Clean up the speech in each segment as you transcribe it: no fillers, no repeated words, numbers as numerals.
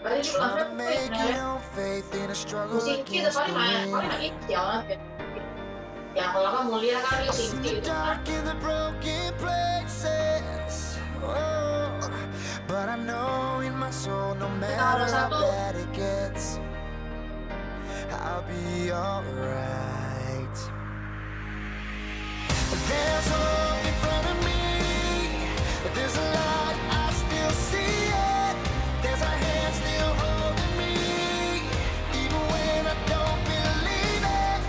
Berarti di kelas tuh sebenarnya musisi itu paling nangis ya. Ya kalau kan mulia kan musisi gitu kan. Kita ada satu. I'll be alright. There's hope in front of me. There's a light, I still see it. There's a hand still holding me. Even when I don't believe it.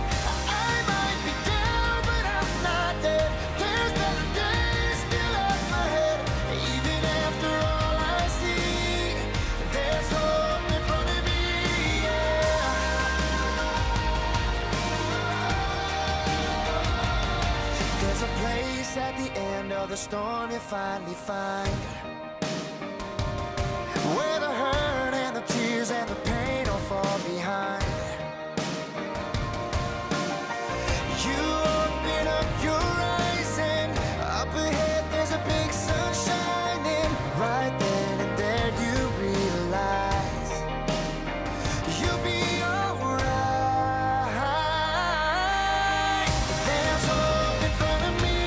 I might be down, but I'm not dead. There's better days still up ahead. Even after all I see, there's hope in front of me. There's a place at the end of the storm you finally find, where the hurt and the tears and the pain all fall behind. You open up your eyes and up ahead there's a big sun shining. Right then and there you realize you'll be alright. There's hope in front of me.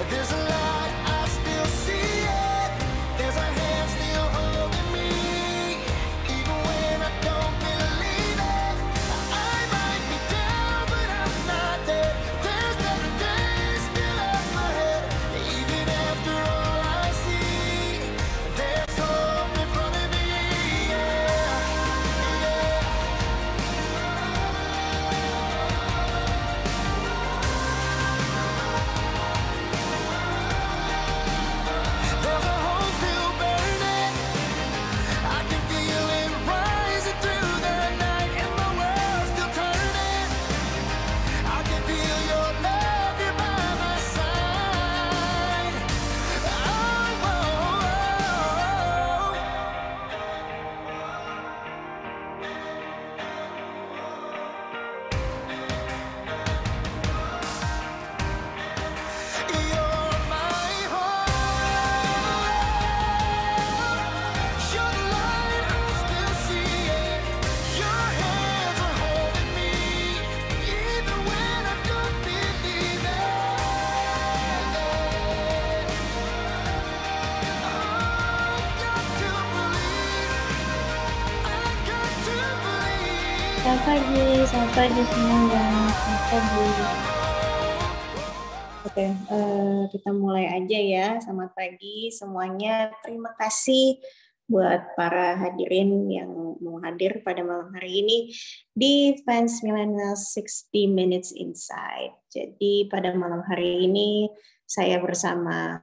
There's a light, I still see it. There's a hand still holding me. Even when I don't believe it. I might be down, but I'm not dead. There's better days still up ahead. Even after all I see, there's hope in front of me. There's a hole still burning. I can feel it rising through the night, and my world's still turning. I can feel your love here by my side. Oh, you're my hope. You're the light, I still see it. Your hands are holding me, even when I don't believe it. Selamat pagi semuanya. Selamat pagi. Oke, kita mulai aja ya. Selamat pagi semuanya. Terima kasih buat para hadirin yang mau hadir pada malam hari ini di Fans Millennials 60 Minutes Inside. Jadi pada malam hari ini saya bersama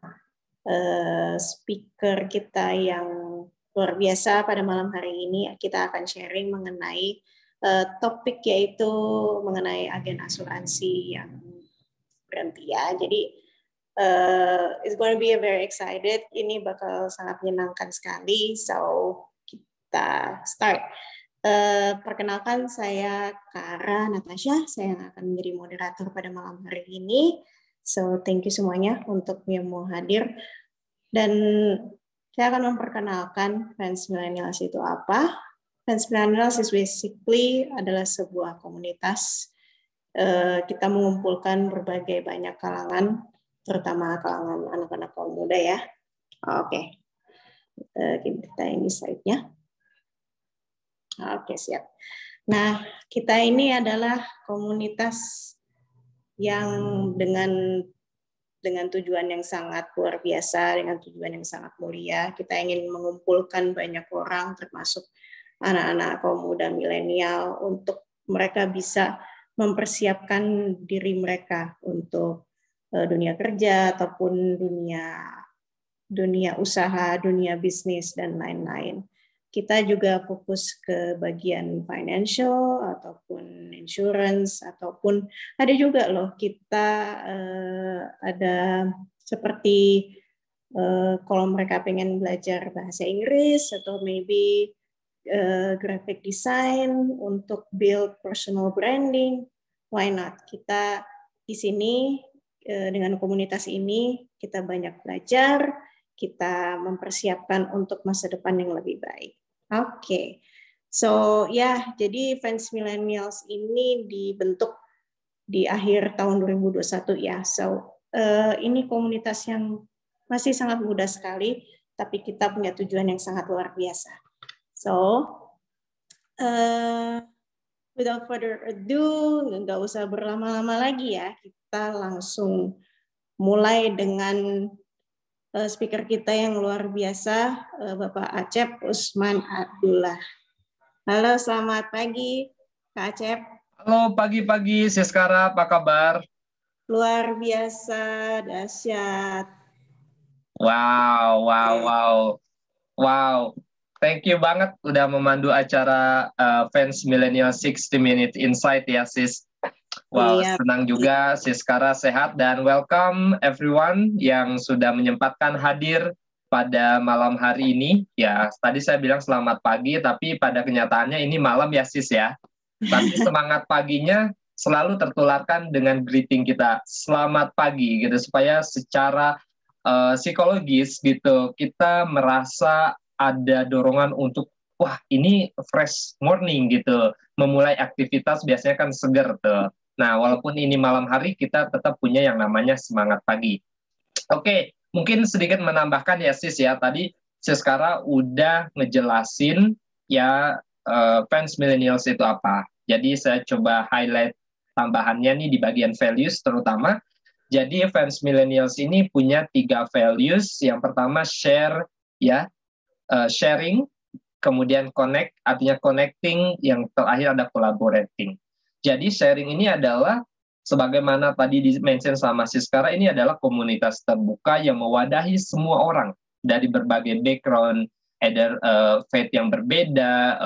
speaker kita yang luar biasa pada malam hari ini. Kita akan sharing mengenai topik yaitu mengenai agen asuransi yang berhenti ya. Jadi it's going to be a very excited. Ini bakal sangat menyenangkan sekali. So kita start. Perkenalkan saya Kara Natasha. Saya yang akan menjadi moderator pada malam hari ini. So thank you semuanya untuk yang mau hadir. Dan saya akan memperkenalkan Fans Millennials itu apa. Fans Millennials is basically adalah sebuah komunitas. Kita mengumpulkan berbagai banyak kalangan, terutama kalangan anak-anak kaum muda ya. Oke. Kita ini slide-nya. Oke, siap. Nah, kita ini adalah komunitas yang dengan tujuan yang sangat luar biasa, dengan tujuan yang sangat mulia. Kita ingin mengumpulkan banyak orang, termasuk anak-anak kaum muda milenial, untuk mereka bisa mempersiapkan diri mereka untuk dunia kerja ataupun dunia usaha, dunia bisnis, dan lain-lain. Kita juga fokus ke bagian financial ataupun insurance, ataupun ada juga loh kita ada seperti kalau mereka pengen belajar bahasa Inggris atau maybe graphic design untuk build personal branding, why not? Kita di sini dengan komunitas ini kita banyak belajar, kita mempersiapkan untuk masa depan yang lebih baik. Oke. So ya, jadi Fans Millennials ini dibentuk di akhir tahun 2021 ya. So ini komunitas yang masih sangat muda sekali, tapi kita punya tujuan yang sangat luar biasa. So without further ado, nggak usah berlama-lama lagi ya, kita langsung mulai dengan speaker kita yang luar biasa, Bapak Acep Usman Abdullah. Halo, selamat pagi, Kak Acep. Halo, pagi-pagi, Siskara, apa kabar? Luar biasa, dahsyat. Wow. Thank you banget udah memandu acara Fans Millennial 60 Minute Insight ya, Sis. Wow, Iya. senang juga Siskara sehat dan welcome everyone yang sudah menyempatkan hadir pada malam hari ini. Ya, tadi saya bilang selamat pagi, tapi pada kenyataannya ini malam ya, Sis ya. Tapi semangat paginya selalu tertularkan dengan greeting kita, selamat pagi gitu, supaya secara psikologis gitu kita merasa ada dorongan untuk wah ini fresh morning gitu, memulai aktivitas biasanya kan seger tuh. Nah walaupun ini malam hari kita tetap punya yang namanya semangat pagi. Oke, mungkin sedikit menambahkan ya Sis ya, tadi Siskara udah ngejelasin ya fans millennials itu apa. Jadi saya coba highlight tambahannya nih di bagian values terutama. Jadi fans millennials ini punya 3 values. Yang pertama share ya, sharing, kemudian connect, artinya connecting, yang terakhir ada collaborating. Jadi sharing ini adalah sebagaimana tadi di-mention sama Siskara, ini adalah komunitas terbuka yang mewadahi semua orang dari berbagai background, either faith yang berbeda,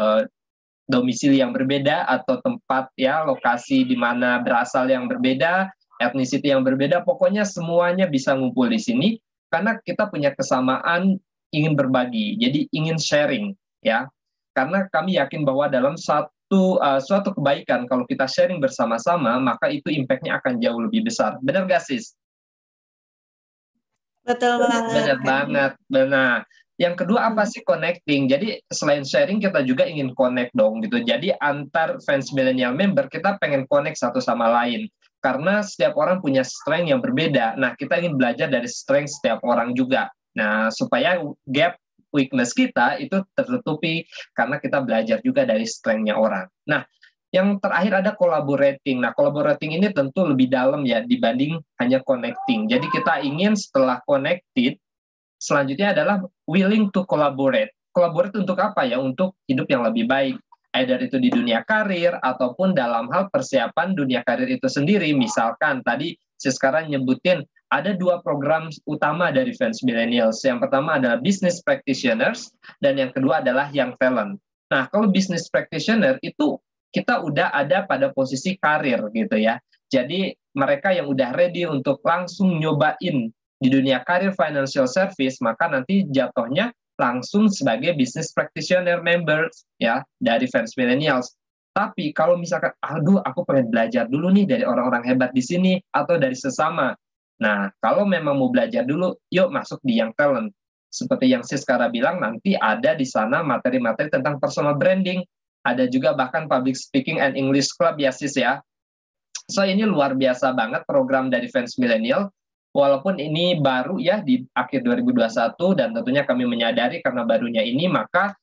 domisili yang berbeda, atau tempat ya lokasi di mana berasal yang berbeda, etnisiti yang berbeda, pokoknya semuanya bisa ngumpul di sini karena kita punya kesamaan ingin berbagi, jadi ingin sharing ya. Karena kami yakin bahwa dalam suatu kebaikan kalau kita sharing bersama-sama, maka itu impact-nya akan jauh lebih besar. Benar gak, Sis? Betul banget. Benar banget. Benar. Yang kedua apa sih connecting? Jadi selain sharing kita juga ingin connect dong gitu. Jadi antar fans millennial member kita pengen connect satu sama lain. Karena setiap orang punya strength yang berbeda. Nah kita ingin belajar dari strength setiap orang juga. Nah supaya gap weakness kita itu tertutupi karena kita belajar juga dari strength-nya orang. Nah yang terakhir ada collaborating. Nah, collaborating ini tentu lebih dalam ya dibanding hanya connecting. Jadi kita ingin setelah connected, selanjutnya adalah willing to collaborate. Collaborate untuk apa ya? Untuk hidup yang lebih baik. Either itu di dunia karir ataupun dalam hal persiapan dunia karir itu sendiri. Misalkan tadi saya sekarang nyebutin ada 2 program utama dari Fans Millennials. Yang pertama adalah Business Practitioners dan yang kedua adalah Young Talent. Nah, kalau Business Practitioner itu kita udah ada pada posisi karir gitu ya. Jadi mereka yang udah ready untuk langsung nyobain di dunia karir financial service, maka nanti jatuhnya langsung sebagai business practitioner members ya dari Fans Millennials. Tapi kalau misalkan, aduh aku pengen belajar dulu nih dari orang-orang hebat di sini atau dari sesama. Nah, kalau memang mau belajar dulu, yuk masuk di Young Talent. Seperti yang Siskara bilang, nanti ada di sana materi-materi tentang personal branding. Ada juga bahkan public speaking and English club ya Sis ya. So ini luar biasa banget program dari Fans Millennial. Walaupun ini baru ya di akhir 2021 dan tentunya kami menyadari karena barunya ini maka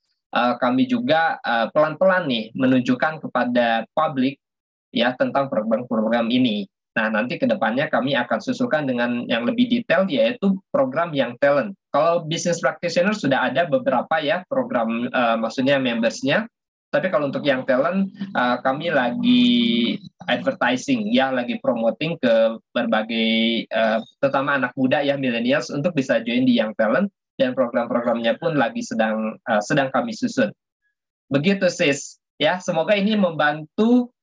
kami juga pelan-pelan nih menunjukkan kepada publik ya tentang program-program ini. Nah nanti kedepannya kami akan susulkan dengan yang lebih detail yaitu program Young Talent. Kalau business practitioner sudah ada beberapa ya program maksudnya membersnya. Tapi kalau untuk Young Talent, kami lagi advertising, ya, lagi promoting ke berbagai, terutama anak muda ya, millennials, untuk bisa join di Young Talent, dan program-programnya pun lagi sedang kami susun. Begitu, Sis. Ya, semoga ini membantu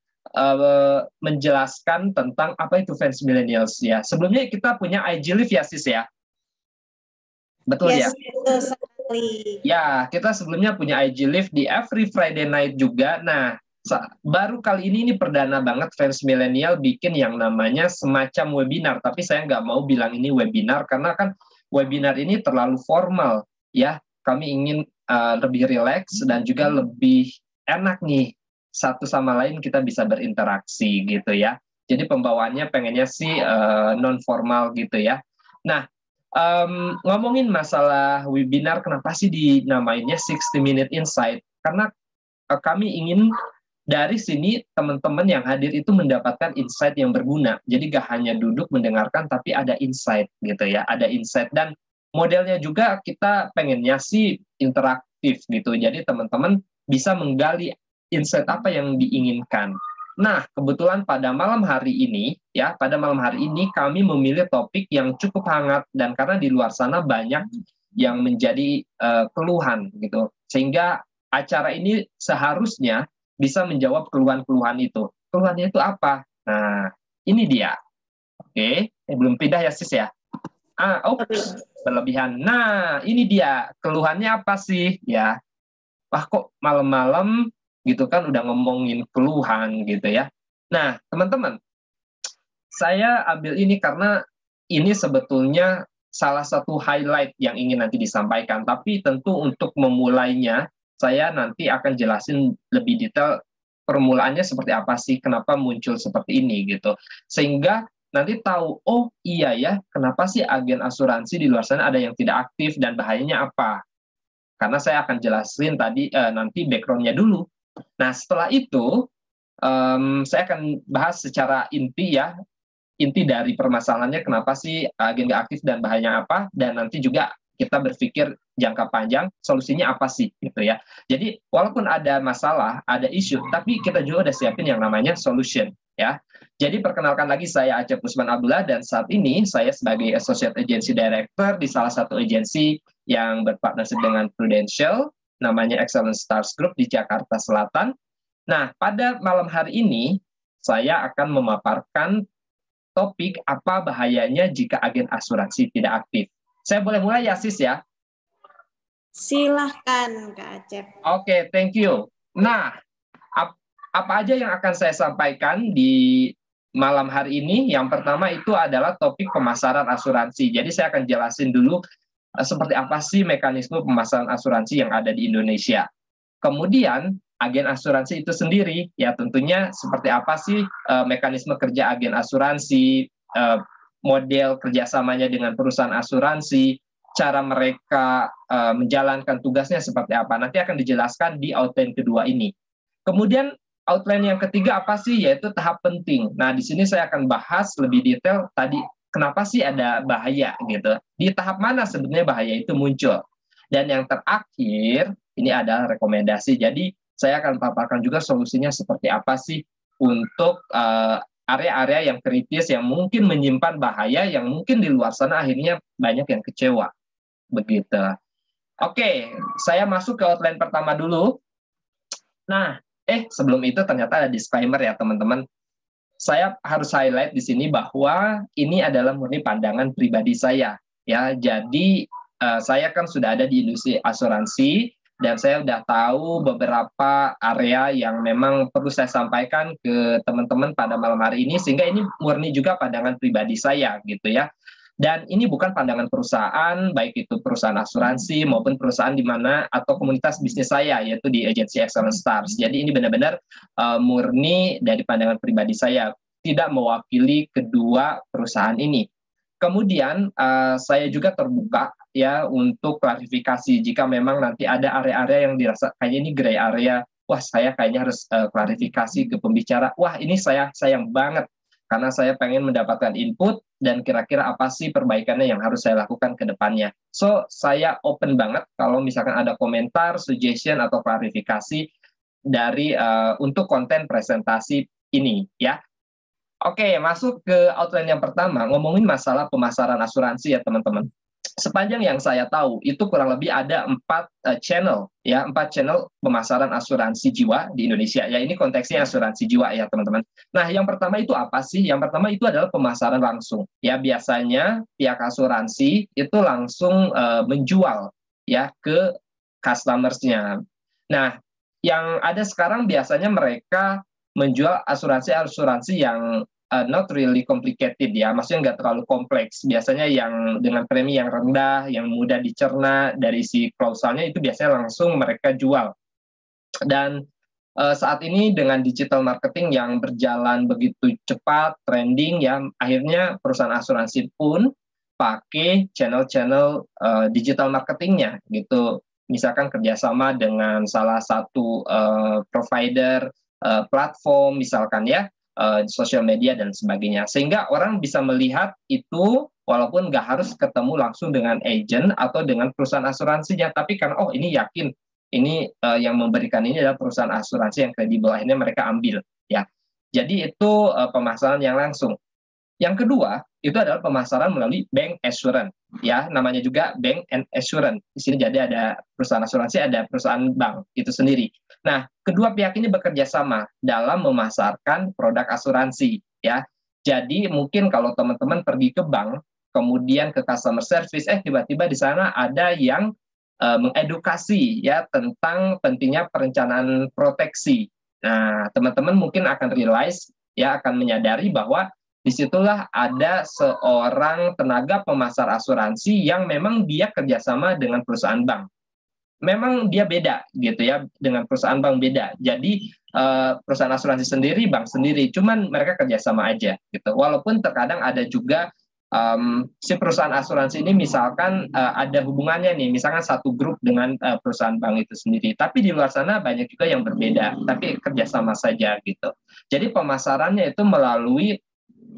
menjelaskan tentang apa itu fans millennials ya. Sebelumnya kita punya IG Live ya, Sis ya. Betul ya? Betul sekali. Ya, kita sebelumnya punya IG Live di every Friday night juga. Nah, baru kali ini perdana banget Fans Millennial bikin yang namanya semacam webinar. Tapi saya nggak mau bilang ini webinar karena kan webinar ini terlalu formal. Ya, kami ingin lebih rileks dan juga lebih enak nih satu sama lain kita bisa berinteraksi gitu ya. Jadi pembawaannya pengennya sih non formal gitu ya. Nah, ngomongin masalah webinar, kenapa sih dinamainnya 60 Minute Insight? Karena kami ingin dari sini teman-teman yang hadir itu mendapatkan insight yang berguna. Jadi gak hanya duduk mendengarkan, tapi ada insight gitu ya, ada insight. Dan modelnya juga kita pengennya sih interaktif gitu. Jadi teman-teman bisa menggali insight apa yang diinginkan. Nah, kebetulan pada malam hari ini kami memilih topik yang cukup hangat dan karena di luar sana banyak yang menjadi keluhan gitu. Sehingga acara ini seharusnya bisa menjawab keluhan-keluhan itu. Keluhannya itu apa? Nah, ini dia. Oke, belum pindah ya sis ya? Berlebihan. Nah, ini dia. Keluhannya apa sih? Ya, wah kok malam-malam gitu kan udah ngomongin keluhan gitu ya. Nah, teman-teman, saya ambil ini karena ini sebetulnya salah satu highlight yang ingin nanti disampaikan. Tapi tentu untuk memulainya, saya nanti akan jelasin lebih detail permulaannya seperti apa sih, kenapa muncul seperti ini gitu. Sehingga nanti tahu, oh iya ya, kenapa sih agen asuransi di luar sana ada yang tidak aktif dan bahayanya apa. Karena saya akan jelasin tadi nanti background-nya dulu. Nah, setelah itu saya akan bahas secara inti ya, inti dari permasalahannya kenapa sih agen nggak aktif dan bahayanya apa, dan nanti juga kita berpikir jangka panjang solusinya apa sih gitu ya. Jadi walaupun ada masalah, ada isu, tapi kita juga udah siapin yang namanya solution ya. Jadi perkenalkan lagi, saya Acep Usman Abdullah dan saat ini saya sebagai Associate Agency Director di salah satu agensi yang berpartnership dengan Prudential, namanya Excellent Stars Group di Jakarta Selatan. Nah, pada malam hari ini saya akan memaparkan topik apa bahayanya jika agen asuransi tidak aktif. Saya boleh mulai ya sis ya? Silahkan Kak Acep. Oke, thank you. Nah, apa aja yang akan saya sampaikan di malam hari ini? Yang pertama itu adalah topik pemasaran asuransi. Jadi saya akan jelasin dulu seperti apa sih mekanisme pemasaran asuransi yang ada di Indonesia. Kemudian agen asuransi itu sendiri, ya tentunya seperti apa sih mekanisme kerja agen asuransi, model kerjasamanya dengan perusahaan asuransi, cara mereka menjalankan tugasnya seperti apa. Nanti akan dijelaskan di outline kedua ini. Kemudian outline yang ketiga apa sih? Yaitu tahap penting. Nah, di sini saya akan bahas lebih detail tadi kenapa sih ada bahaya gitu. Di tahap mana sebenarnya bahaya itu muncul. Dan yang terakhir ini adalah rekomendasi. Jadi saya akan paparkan juga solusinya seperti apa sih untuk area-area yang kritis yang mungkin menyimpan bahaya yang mungkin di luar sana akhirnya banyak yang kecewa. Begitu. Oke, saya masuk ke outline pertama dulu. Nah, sebelum itu ternyata ada disclaimer ya teman-teman. Saya harus highlight di sini bahwa ini adalah murni pandangan pribadi saya. Ya, jadi saya kan sudah ada di industri asuransi dan saya sudah tahu beberapa area yang memang perlu saya sampaikan ke teman-teman pada malam hari ini, sehingga ini murni juga pandangan pribadi saya gitu ya. Dan ini bukan pandangan perusahaan, baik itu perusahaan asuransi maupun perusahaan di mana atau komunitas bisnis saya, yaitu di agensi Excellent Stars. Jadi ini benar-benar murni dari pandangan pribadi saya, tidak mewakili kedua perusahaan ini. Kemudian saya juga terbuka ya untuk klarifikasi jika memang nanti ada area-area yang dirasa kayaknya ini gray area, wah saya kayaknya harus klarifikasi ke pembicara, wah ini saya sayang banget karena saya pengen mendapatkan input dan kira-kira apa sih perbaikannya yang harus saya lakukan ke depannya. So, saya open banget kalau misalkan ada komentar, suggestion, atau klarifikasi dari untuk konten presentasi ini ya. Oke, masuk ke outline yang pertama, ngomongin masalah pemasaran asuransi ya teman-teman. Sepanjang yang saya tahu itu kurang lebih ada 4 channel ya, 4 channel pemasaran asuransi jiwa di Indonesia. Ya ini konteksnya asuransi jiwa ya teman-teman. Nah, yang pertama itu apa sih? Yang pertama itu adalah pemasaran langsung. Ya biasanya pihak asuransi itu langsung menjual ya ke customers-nya. Nah, yang ada sekarang biasanya mereka menjual asuransi-asuransi yang not really complicated ya, maksudnya nggak terlalu kompleks. Biasanya yang dengan premi yang rendah, yang mudah dicerna dari si klausalnya itu biasanya langsung mereka jual. Dan saat ini dengan digital marketing yang berjalan begitu cepat, trending ya, akhirnya perusahaan asuransi pun pakai channel-channel digital marketingnya gitu. Misalkan kerjasama dengan salah satu provider platform misalkan ya, sosial media dan sebagainya. Sehingga orang bisa melihat itu walaupun nggak harus ketemu langsung dengan agent atau dengan perusahaan asuransinya, tapi karena oh ini yakin ini yang memberikan ini adalah perusahaan asuransi yang kredibel, akhirnya mereka ambil ya. Jadi itu pemasaran yang langsung. Yang kedua itu adalah pemasaran melalui bank assurance ya, namanya juga bank and assurance. Di sini jadi ada perusahaan asuransi, ada perusahaan bank itu sendiri. Nah, kedua pihak ini bekerja sama dalam memasarkan produk asuransi ya. Jadi mungkin kalau teman-teman pergi ke bank, kemudian ke customer service, tiba-tiba di sana ada yang mengedukasi ya tentang pentingnya perencanaan proteksi. Nah, teman-teman mungkin akan realize ya, akan menyadari bahwa disitulah ada seorang tenaga pemasar asuransi yang memang dia kerjasama dengan perusahaan bank. Memang dia beda gitu ya, dengan perusahaan bank beda. Jadi perusahaan asuransi sendiri, bank sendiri, cuman mereka kerjasama aja gitu. Walaupun terkadang ada juga si perusahaan asuransi ini misalkan ada hubungannya nih, misalkan satu grup dengan perusahaan bank itu sendiri. Tapi di luar sana banyak juga yang berbeda, tapi kerjasama saja gitu. Jadi pemasarannya itu melalui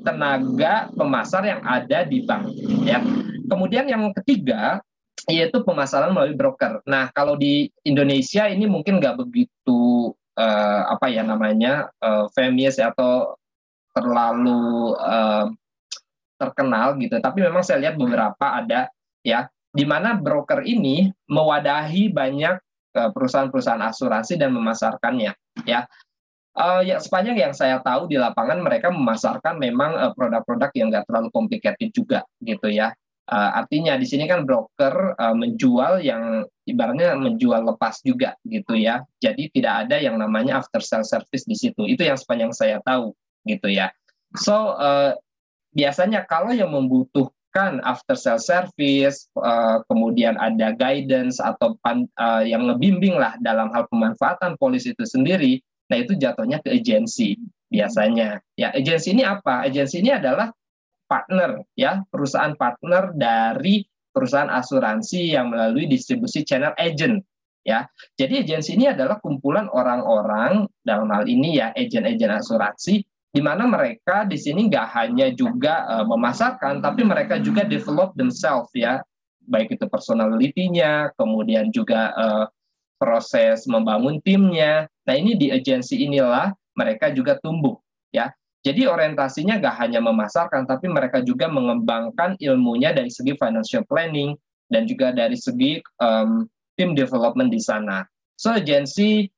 tenaga pemasar yang ada di bank ya. Kemudian yang ketiga yaitu pemasaran melalui broker. Nah, kalau di Indonesia ini mungkin nggak begitu famous atau terlalu terkenal gitu. Tapi memang saya lihat beberapa ada ya, di mana broker ini mewadahi banyak perusahaan-perusahaan asuransi dan memasarkannya ya. Ya, sepanjang yang saya tahu di lapangan mereka memasarkan memang produk-produk yang nggak terlalu complicated juga gitu ya. Artinya di sini kan broker menjual yang ibaratnya menjual lepas juga gitu ya. Jadi tidak ada yang namanya after sale service di situ. Itu yang sepanjang saya tahu gitu ya. So biasanya kalau yang membutuhkan after sale service, kemudian ada guidance atau yang ngebimbing lah dalam hal pemanfaatan polis itu sendiri. Nah, itu jatuhnya ke agensi biasanya. Ya, agensi ini apa? Agensi ini adalah partner ya, perusahaan partner dari perusahaan asuransi yang melalui distribusi channel agent ya. Jadi agensi ini adalah kumpulan orang-orang, dalam hal ini ya agen-agen asuransi, di mana mereka di sini nggak hanya juga memasarkan, tapi mereka juga develop themselves ya, baik itu personality-nya, kemudian juga proses membangun timnya. Nah, ini di agensi inilah mereka juga tumbuh ya. Jadi orientasinya nggak hanya memasarkan, tapi mereka juga mengembangkan ilmunya dari segi financial planning dan juga dari segi team development di sana. So agency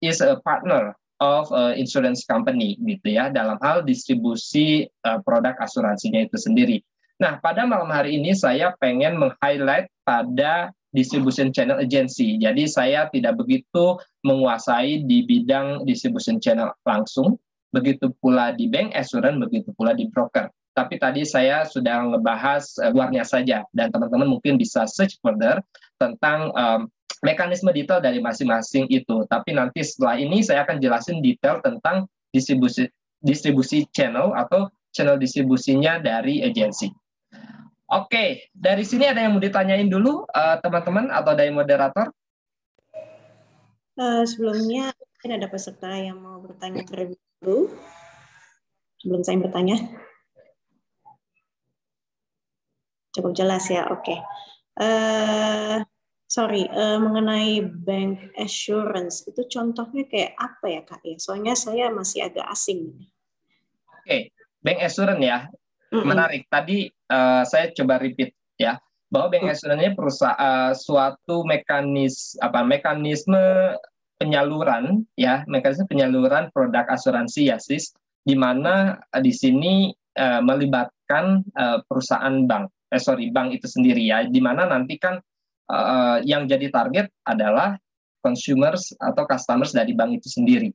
is a partner of insurance company gitu ya, dalam hal distribusi produk asuransinya itu sendiri. Nah, pada malam hari ini saya pengen meng-highlight pada distribution channel agency. Jadi saya tidak begitu menguasai di bidang distribution channel langsung, begitu pula di bank assurance, begitu pula di broker. Tapi tadi saya sudah ngebahas luarnya saja, dan teman-teman mungkin bisa search further tentang mekanisme detail dari masing-masing itu. Tapi nanti setelah ini saya akan jelasin detail tentang distribusi channel atau channel distribusinya dari agensi. Oke, dari sini ada yang mau ditanyain dulu teman-teman atau dari moderator? Sebelumnya mungkin ada peserta yang mau bertanya terlebih dahulu sebelum saya bertanya. Cukup jelas ya, oke. Mengenai bank assurance itu contohnya kayak apa ya Kak? Ya, soalnya saya masih agak asing. Oke, bank assurance ya. Menarik. Tadi saya coba repeat ya, bahwa bank assurance ini suatu mekanisme penyaluran ya, mekanisme penyaluran produk asuransi ya sis, di mana di sini melibatkan perusahaan bank itu sendiri ya, di mana nanti kan yang jadi target adalah consumers atau customers dari bank itu sendiri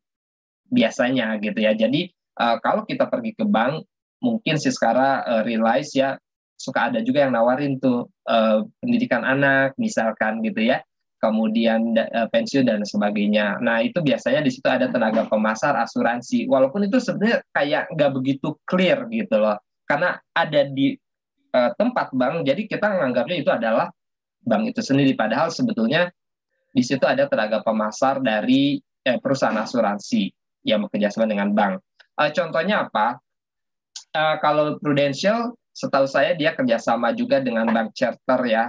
biasanya gitu ya. Jadi kalau kita pergi ke bank, mungkin si sekarang realize ya, suka ada juga yang nawarin tuh pendidikan anak misalkan gitu ya, kemudian pensiun dan sebagainya. Nah itu biasanya di situ ada tenaga pemasar asuransi, walaupun itu sebenarnya kayak nggak begitu clear gitu loh, karena ada di tempat bank, jadi kita menganggapnya itu adalah bank itu sendiri, padahal sebetulnya di situ ada tenaga pemasar dari perusahaan asuransi yang bekerjasama dengan bank. Contohnya apa? Kalau Prudential, setahu saya dia kerjasama juga dengan bank charter ya,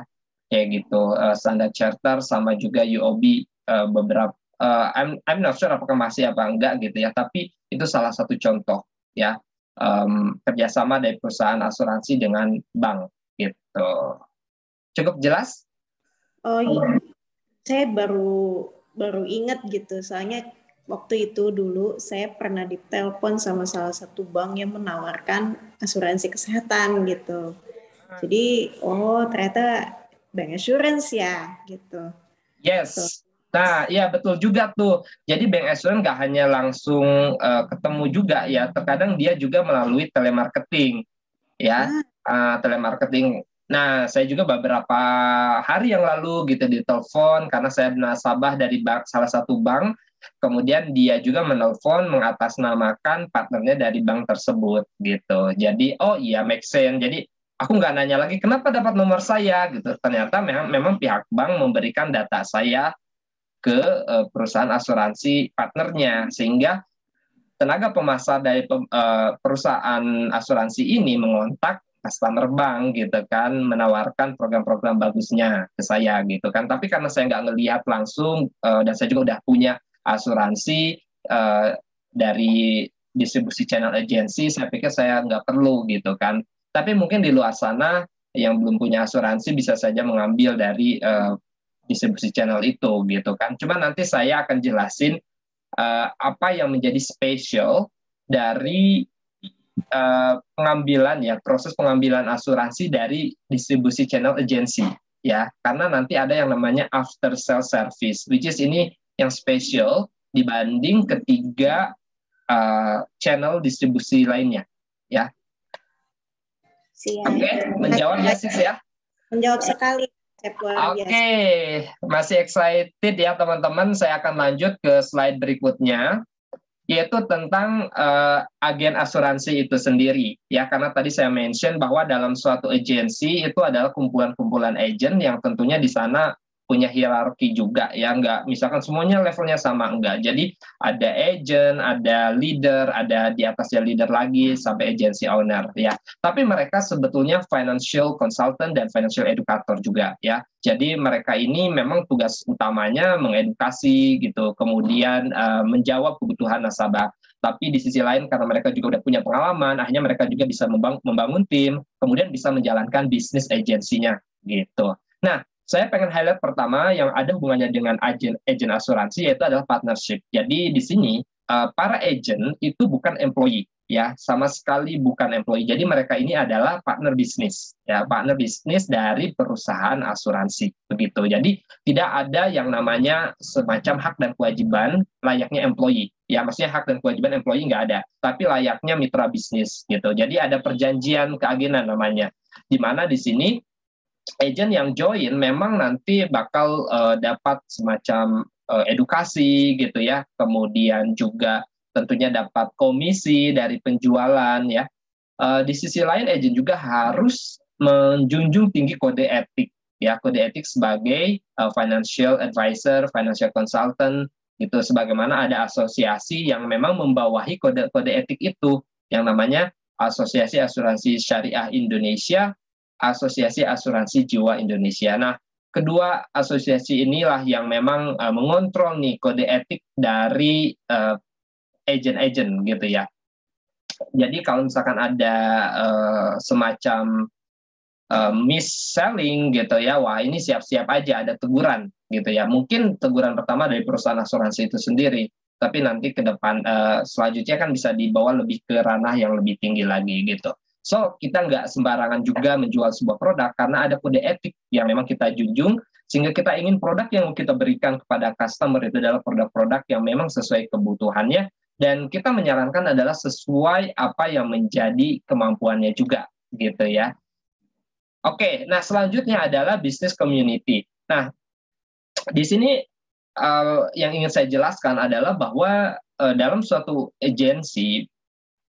kayak gitu, Standard Charter sama juga UOB beberapa. I'm not sure apakah masih apa enggak gitu ya, tapi itu salah satu contoh ya, kerjasama dari perusahaan asuransi dengan bank gitu. Cukup jelas? Oh iya, saya baru ingat gitu, soalnya waktu itu dulu saya pernah ditelepon sama salah satu bank yang menawarkan asuransi kesehatan gitu. Jadi, oh ternyata bank assurance ya gitu. Yes. Nah, iya betul juga tuh. Jadi bank assurance nggak hanya langsung ketemu juga ya, terkadang dia juga melalui telemarketing ya, telemarketing. Nah, saya juga beberapa hari yang lalu gitu ditelepon karena saya nasabah dari bank, salah satu bank. Kemudian dia juga menelpon mengatasnamakan partnernya dari bank tersebut gitu. Jadi, oh iya make sense. Jadi aku nggak nanya lagi kenapa dapat nomor saya gitu. Ternyata memang pihak bank memberikan data saya ke perusahaan asuransi partnernya, sehingga tenaga pemasar dari perusahaan asuransi ini mengontak customer bank gitu kan, menawarkan program-program bagusnya ke saya gitu kan. Tapi karena saya nggak ngelihat langsung dan saya juga udah punya asuransi dari distribusi channel agency, saya pikir saya nggak perlu gitu kan. Tapi mungkin di luar sana yang belum punya asuransi bisa saja mengambil dari distribusi channel itu gitu kan. Cuma nanti saya akan jelasin apa yang menjadi spesial dari pengambilan ya, proses pengambilan asuransi dari distribusi channel agency ya, karena nanti ada yang namanya after sale service, which is ini yang spesial dibanding ketiga channel distribusi lainnya ya. Oke, menjawab ya sis ya? Menjawab sekali. Oke, masih excited ya teman-teman. Saya akan lanjut ke slide berikutnya, yaitu tentang agen asuransi itu sendiri. Ya, karena tadi saya mention bahwa dalam suatu agensi itu adalah kumpulan-kumpulan agent yang tentunya di sana punya hierarki juga ya, enggak misalkan semuanya levelnya sama, enggak. Jadi ada agent, ada leader, ada di atasnya leader lagi sampai agency owner ya. Tapi mereka sebetulnya financial consultant dan financial educator juga ya. Jadi mereka ini memang tugas utamanya mengedukasi gitu, kemudian menjawab kebutuhan nasabah. Tapi di sisi lain karena mereka juga udah punya pengalaman, akhirnya mereka juga bisa membangun tim, kemudian bisa menjalankan bisnis agensinya gitu. Nah, saya pengen highlight pertama yang ada hubungannya dengan agent asuransi, yaitu adalah partnership. Jadi di sini para agent itu bukan employee ya, sama sekali bukan employee. Jadi mereka ini adalah partner bisnis ya, partner bisnis dari perusahaan asuransi begitu. Jadi tidak ada yang namanya semacam hak dan kewajiban layaknya employee ya, maksudnya hak dan kewajiban employee nggak ada, tapi layaknya mitra bisnis gitu. Jadi ada perjanjian keagenan namanya, di mana di sini agent yang join memang nanti bakal dapat semacam edukasi gitu ya, kemudian juga tentunya dapat komisi dari penjualan ya. Di sisi lain agent juga harus menjunjung tinggi kode etik ya, kode etik sebagai financial advisor, financial consultant gitu, sebagaimana ada asosiasi yang memang membawahi kode etik itu yang namanya Asosiasi Asuransi Syariah Indonesia, Asosiasi Asuransi Jiwa Indonesia. Nah, kedua asosiasi inilah yang memang mengontrol nih kode etik dari agent-agent gitu ya. Jadi kalau misalkan ada semacam mis-selling gitu ya, wah ini siap-siap aja ada teguran gitu ya. Mungkin teguran pertama dari perusahaan asuransi itu sendiri, tapi nanti ke depan selanjutnya kan bisa dibawa lebih ke ranah yang lebih tinggi lagi gitu. So, kita nggak sembarangan juga menjual sebuah produk karena ada kode etik yang memang kita junjung, sehingga kita ingin produk yang kita berikan kepada customer itu adalah produk-produk yang memang sesuai kebutuhannya Dan kita menyarankan adalah sesuai apa yang menjadi kemampuannya juga, gitu ya. Oke, nah selanjutnya adalah business community. Nah, di sini yang ingin saya jelaskan adalah bahwa dalam suatu agensi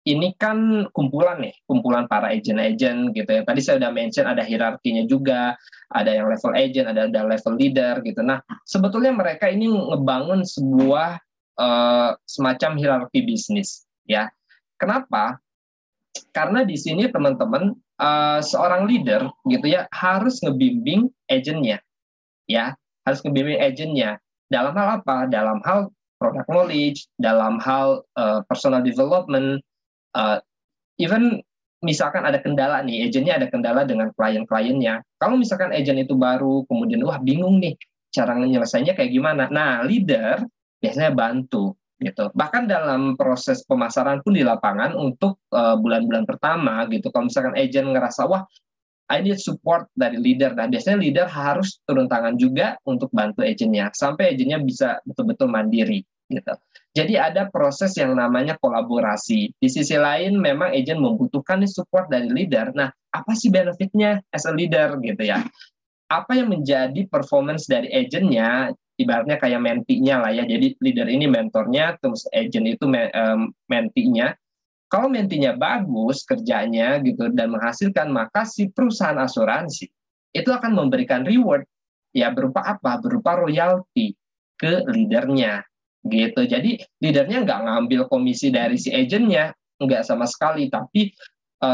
ini kan kumpulan para agent-agent gitu ya. Tadi saya udah mention ada hierarkinya juga, ada yang level agent, ada level leader gitu. Nah, sebetulnya mereka ini ngebangun sebuah semacam hierarki bisnis ya. Kenapa? Karena di sini teman-teman seorang leader gitu ya harus ngebimbing agentnya ya, harus ngebimbing agentnya dalam hal apa? Dalam hal product knowledge, dalam hal personal development, even misalkan ada kendala nih, agentnya ada kendala dengan klien-kliennya. Kalau misalkan agent itu baru, kemudian wah bingung nih cara menyelesainya kayak gimana. Nah, leader biasanya bantu gitu. Bahkan dalam proses pemasaran pun di lapangan untuk bulan-bulan pertama gitu. Kalau misalkan agent ngerasa wah I need support dari leader. Nah, biasanya leader harus turun tangan juga untuk bantu agentnya sampai agentnya bisa betul-betul mandiri gitu. Jadi ada proses yang namanya kolaborasi. Di sisi lain memang agent membutuhkan support dari leader. Nah, apa sih benefitnya as a leader gitu ya? Apa yang menjadi performance dari agentnya, ibaratnya kayak mentinya lah ya. Jadi leader ini mentornya, terus agent itu mentinya. Kalau mentinya bagus kerjanya gitu dan menghasilkan, maka si perusahaan asuransi itu akan memberikan reward ya berupa apa? Berupa royalti ke leadernya gitu. Jadi leadernya nggak ngambil komisi dari si agentnya, nggak sama sekali, tapi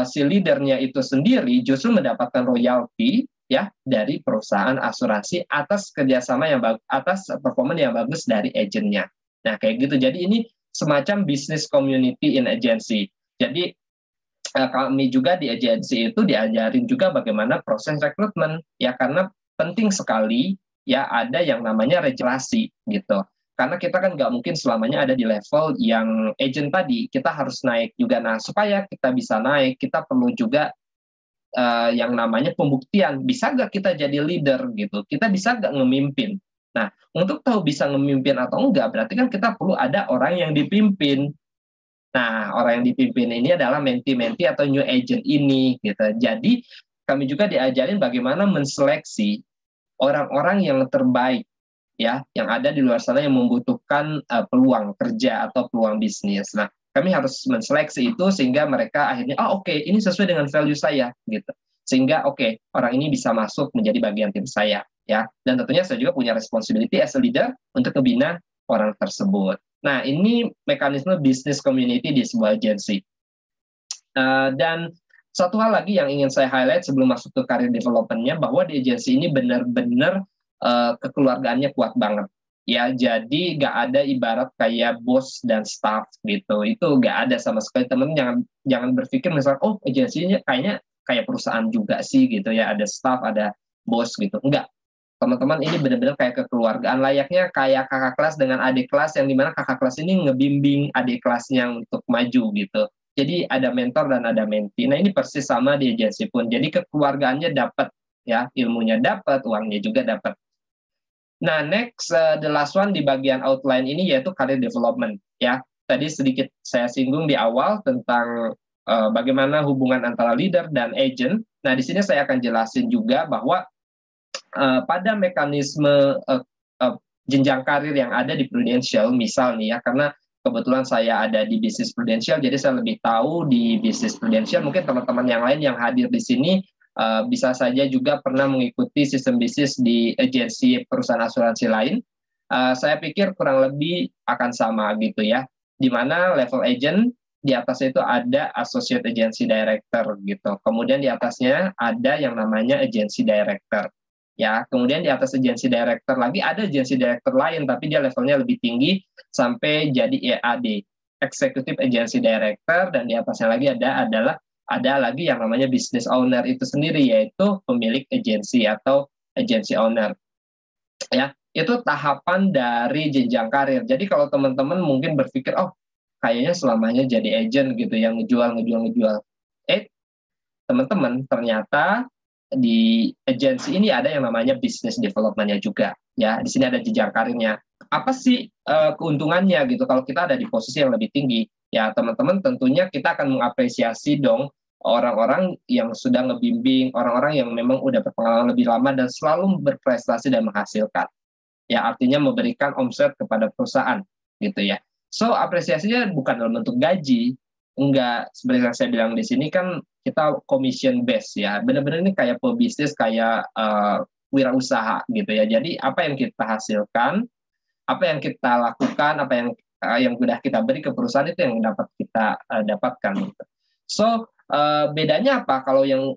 si leadernya itu sendiri justru mendapatkan royalti ya dari perusahaan asuransi atas kerjasama yang atas performa yang bagus dari agentnya. Nah kayak gitu. Jadi ini semacam business community in agency. Jadi kami juga di agensi itu diajarin juga bagaimana proses rekrutmen ya, karena penting sekali ya ada yang namanya regenerasi gitu. Karena kita kan nggak mungkin selamanya ada di level yang agent tadi, kita harus naik juga. Nah supaya kita bisa naik, kita perlu juga yang namanya pembuktian. Bisa nggak kita jadi leader gitu? Kita bisa nggak ngemimpin? Nah, untuk tahu bisa ngemimpin atau enggak, berarti kan kita perlu ada orang yang dipimpin. Nah, orang yang dipimpin ini adalah menti-menti atau new agent ini gitu. Jadi, kami juga diajarin bagaimana menseleksi orang-orang yang terbaik ya, yang ada di luar sana yang membutuhkan peluang kerja atau peluang bisnis. Nah, kami harus menseleksi itu sehingga mereka akhirnya oke, ini sesuai dengan value saya gitu. Sehingga orang ini bisa masuk menjadi bagian tim saya ya. Dan tentunya saya juga punya responsibility as a leader untuk membina orang tersebut. Nah, ini mekanisme business community di sebuah agensi. Dan satu hal lagi yang ingin saya highlight sebelum masuk ke career development-nya, bahwa di agensi ini benar-benar kekeluargaannya kuat banget. Ya, jadi nggak ada ibarat kayak bos dan staff gitu. Itu nggak ada sama sekali. Teman-teman jangan berpikir misalnya, oh agensinya kayaknya kayak perusahaan juga sih gitu ya. Ada staff, ada bos gitu. Enggak. Teman-teman ini benar-benar kayak kekeluargaan, layaknya kayak kakak kelas dengan adik kelas, yang dimana kakak kelas ini ngebimbing adik kelasnya untuk maju gitu. Jadi ada mentor dan ada menti. Nah ini persis sama di agensi pun. Jadi kekeluargaannya dapat ya, ilmunya dapat, uangnya juga dapat. Nah next, the last one di bagian outline ini yaitu career development ya. Tadi sedikit saya singgung di awal tentang bagaimana hubungan antara leader dan agent. Nah di sini saya akan jelasin juga bahwa pada mekanisme jenjang karir yang ada di Prudential, misal nih ya, karena kebetulan saya ada di bisnis Prudential, jadi saya lebih tahu di bisnis Prudential. Mungkin teman-teman yang lain yang hadir di sini bisa saja juga pernah mengikuti sistem bisnis di agensi perusahaan asuransi lain. Saya pikir kurang lebih akan sama gitu ya, di mana level agent di atasnya itu ada associate agency director gitu. Kemudian di atasnya ada yang namanya agency director. Ya, kemudian di atas agency director lagi ada agency director lain, tapi dia levelnya lebih tinggi sampai jadi EAD, executive agency director, dan di atasnya lagi ada lagi yang namanya business owner itu sendiri, yaitu pemilik agensi atau agency owner. Ya, itu tahapan dari jenjang karir. Jadi kalau teman-teman mungkin berpikir, oh kayaknya selamanya jadi agent gitu, yang ngejual. Teman-teman, ternyata di agensi ini ada yang namanya business development-nya juga. Ya, di sini ada jenjang karirnya. apa sih keuntungannya gitu kalau kita ada di posisi yang lebih tinggi? Ya teman-teman tentunya kita akan mengapresiasi dong orang-orang yang sudah ngebimbing, orang-orang yang memang udah berpengalaman lebih lama dan selalu berprestasi dan menghasilkan. Ya artinya memberikan omset kepada perusahaan gitu ya. So apresiasinya bukan dalam bentuk gaji, enggak, seperti yang saya bilang di sini kan kita commission based ya, benar-benar ini kayak pebisnis, kayak wirausaha gitu ya. Jadi apa yang kita hasilkan, apa yang kita lakukan, apa yang sudah kita beri ke perusahaan itu yang dapat kita dapatkan gitu. So bedanya apa kalau yang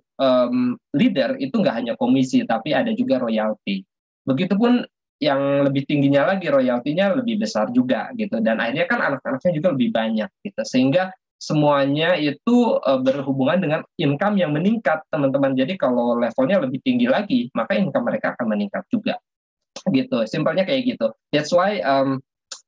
leader itu nggak hanya komisi tapi ada juga royalti. Begitupun yang lebih tingginya lagi royaltinya lebih besar juga gitu, dan akhirnya kan anak-anaknya juga lebih banyak gitu, sehingga semuanya itu berhubungan dengan income yang meningkat teman-teman. Jadi kalau levelnya lebih tinggi lagi maka income mereka akan meningkat juga gitu, simpelnya kayak gitu. That's why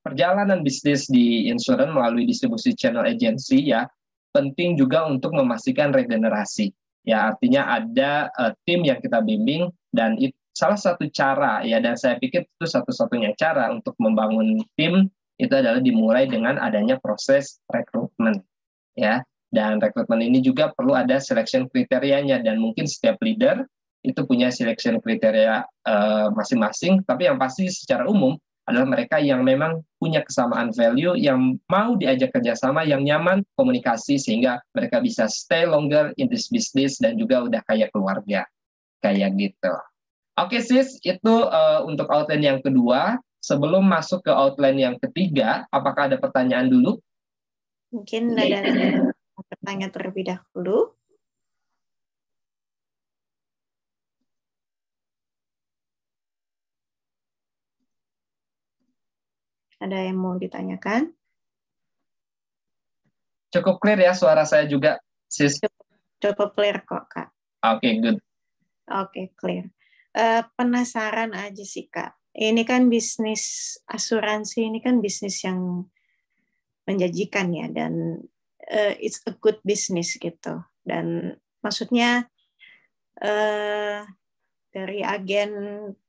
perjalanan bisnis di insurance melalui distribusi channel agency ya penting juga untuk memastikan regenerasi ya, artinya ada tim yang kita bimbing, dan itu salah satu cara ya, dan saya pikir itu satu-satunya cara untuk membangun tim itu adalah dimulai dengan adanya proses rekrutmen ya, dan rekrutmen ini juga perlu ada selection kriterianya, dan mungkin setiap leader itu punya selection kriteria masing-masing, tapi yang pasti secara umum adalah mereka yang memang punya kesamaan value, yang mau diajak kerjasama, yang nyaman komunikasi, sehingga mereka bisa stay longer in this business dan juga udah kayak keluarga, kayak gitu. Oke sis, itu untuk outline yang kedua. Sebelum masuk ke outline yang ketiga, apakah ada pertanyaan dulu? Mungkin ada pertanyaan terlebih dahulu. Ada yang mau ditanyakan? Cukup clear ya suara saya juga, sis? Cukup clear kok, Kak. Oke, good. Oke, clear. Penasaran aja sih, Kak. Ini kan bisnis asuransi, ini kan bisnis yang menjanjikan ya, dan it's a good business gitu. Dan maksudnya dari agen,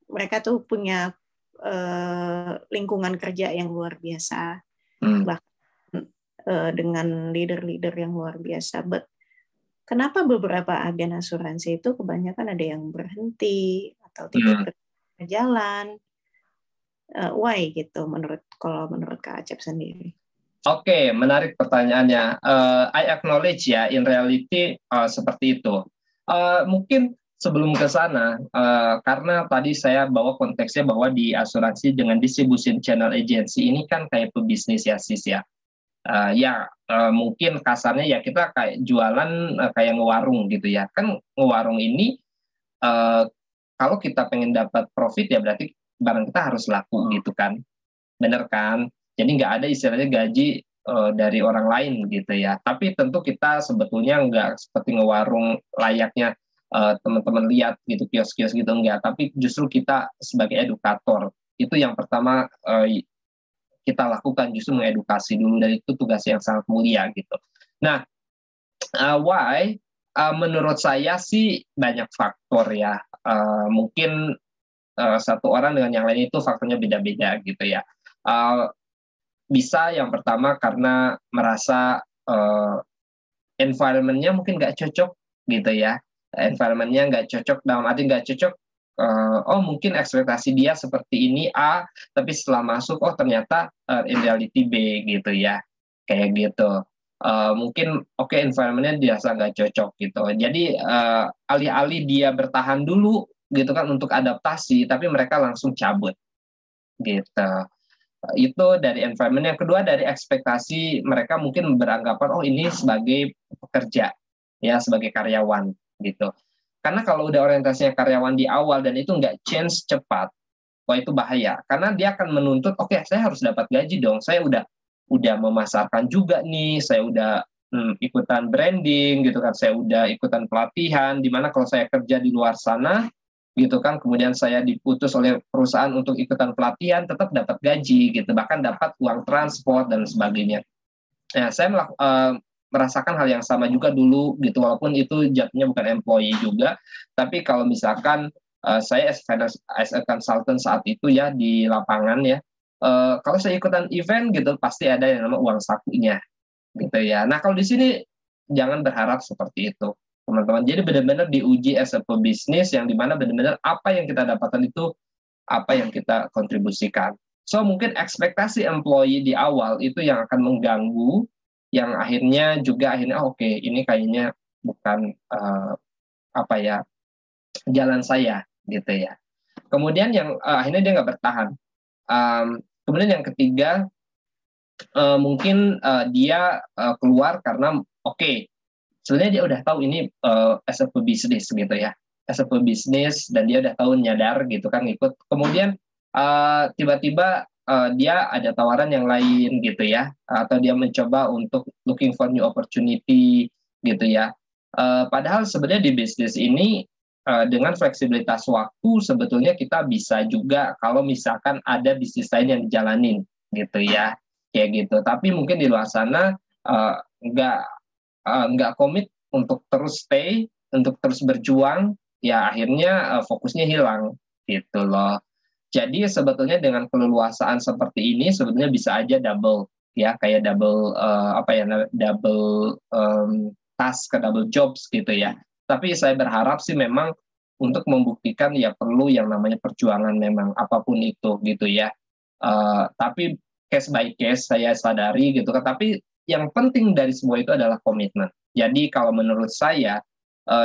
mereka tuh punya lingkungan kerja yang luar biasa, bahkan dengan leader-leader yang luar biasa. But kenapa beberapa agen asuransi itu kebanyakan ada yang berhenti atau tidak berjalan? Why gitu kalau menurut Kak Acep sendiri? Oke, menarik pertanyaannya. I acknowledge ya, in reality seperti itu. Mungkin sebelum ke sana, karena tadi saya bawa konteksnya bahwa di asuransi dengan distribusi channel agency ini kan kayak pebisnis ya sis ya. Mungkin kasarnya ya kita kayak jualan kayak ngewarung gitu ya. Kan ngewarung ini kalau kita pengen dapat profit ya berarti barang kita harus laku gitu kan. Bener kan? Jadi nggak ada istilahnya gaji dari orang lain gitu ya. Tapi tentu kita sebetulnya nggak seperti ngewarung layaknya teman-teman lihat gitu, kios-kios gitu, enggak. Tapi justru kita sebagai edukator itu yang pertama kita lakukan, justru mengedukasi dulu, dan itu tugas yang sangat mulia gitu. Nah, why? Menurut saya sih banyak faktor ya. Mungkin satu orang dengan yang lain itu faktornya beda-beda gitu ya. Bisa yang pertama karena merasa environment-nya mungkin nggak cocok gitu ya. Environment-nya nggak cocok, dalam arti nggak cocok, mungkin ekspektasi dia seperti ini A, tapi setelah masuk ternyata in reality B gitu ya, kayak gitu. Mungkin environment-nya dirasa nggak cocok gitu. Jadi alih-alih dia bertahan dulu gitu kan untuk adaptasi, tapi mereka langsung cabut gitu. Itu dari environment. Yang kedua dari ekspektasi, mereka mungkin beranggapan ini sebagai pekerja ya, sebagai karyawan gitu. Karena kalau udah orientasinya karyawan di awal dan itu nggak change cepat, wah itu bahaya. Karena dia akan menuntut, saya harus dapat gaji dong, saya udah memasarkan juga nih, saya udah ikutan branding gitu kan, saya udah ikutan pelatihan, dimana kalau saya kerja di luar sana gitu kan, kemudian saya diputus oleh perusahaan untuk ikutan pelatihan, tetap dapat gaji gitu, bahkan dapat uang transport dan sebagainya. Nah, saya merasakan hal yang sama juga dulu gitu, walaupun itu jatuhnya bukan employee juga, tapi kalau misalkan saya as a consultant saat itu ya di lapangan ya, Kalau saya ikutan event gitu pasti ada yang namanya uang sakunya gitu ya. Nah kalau di sini jangan berharap seperti itu teman-teman. Jadi benar-benar diuji as a pebisnis yang dimana benar-benar apa yang kita dapatkan itu apa yang kita kontribusikan. So mungkin ekspektasi employee di awal itu yang akan mengganggu, yang akhirnya juga oke, ini kayaknya bukan apa ya jalan saya gitu ya. Kemudian yang akhirnya dia nggak bertahan. Kemudian yang ketiga mungkin dia keluar karena sebenarnya dia udah tahu ini as a pebisnis gitu ya, as a pebisnis, dan dia udah tahu nyadar gitu kan ikut. Kemudian tiba-tiba dia ada tawaran yang lain gitu ya, atau dia mencoba untuk looking for new opportunity gitu ya. Padahal sebenarnya di bisnis ini dengan fleksibilitas waktu sebetulnya kita bisa juga kalau misalkan ada bisnis lain yang dijalanin gitu ya, kayak gitu. Tapi mungkin di luar sana nggak komit untuk terus stay, untuk terus berjuang, ya akhirnya fokusnya hilang gitu loh. Jadi sebetulnya dengan keleluasaan seperti ini sebetulnya bisa aja double ya, kayak double task ke double jobs gitu ya. Tapi saya berharap sih memang untuk membuktikan ya perlu yang namanya perjuangan memang apapun itu gitu ya. Tapi case by case saya sadari gitu kan. Tapi yang penting dari semua itu adalah komitmen. Jadi kalau menurut saya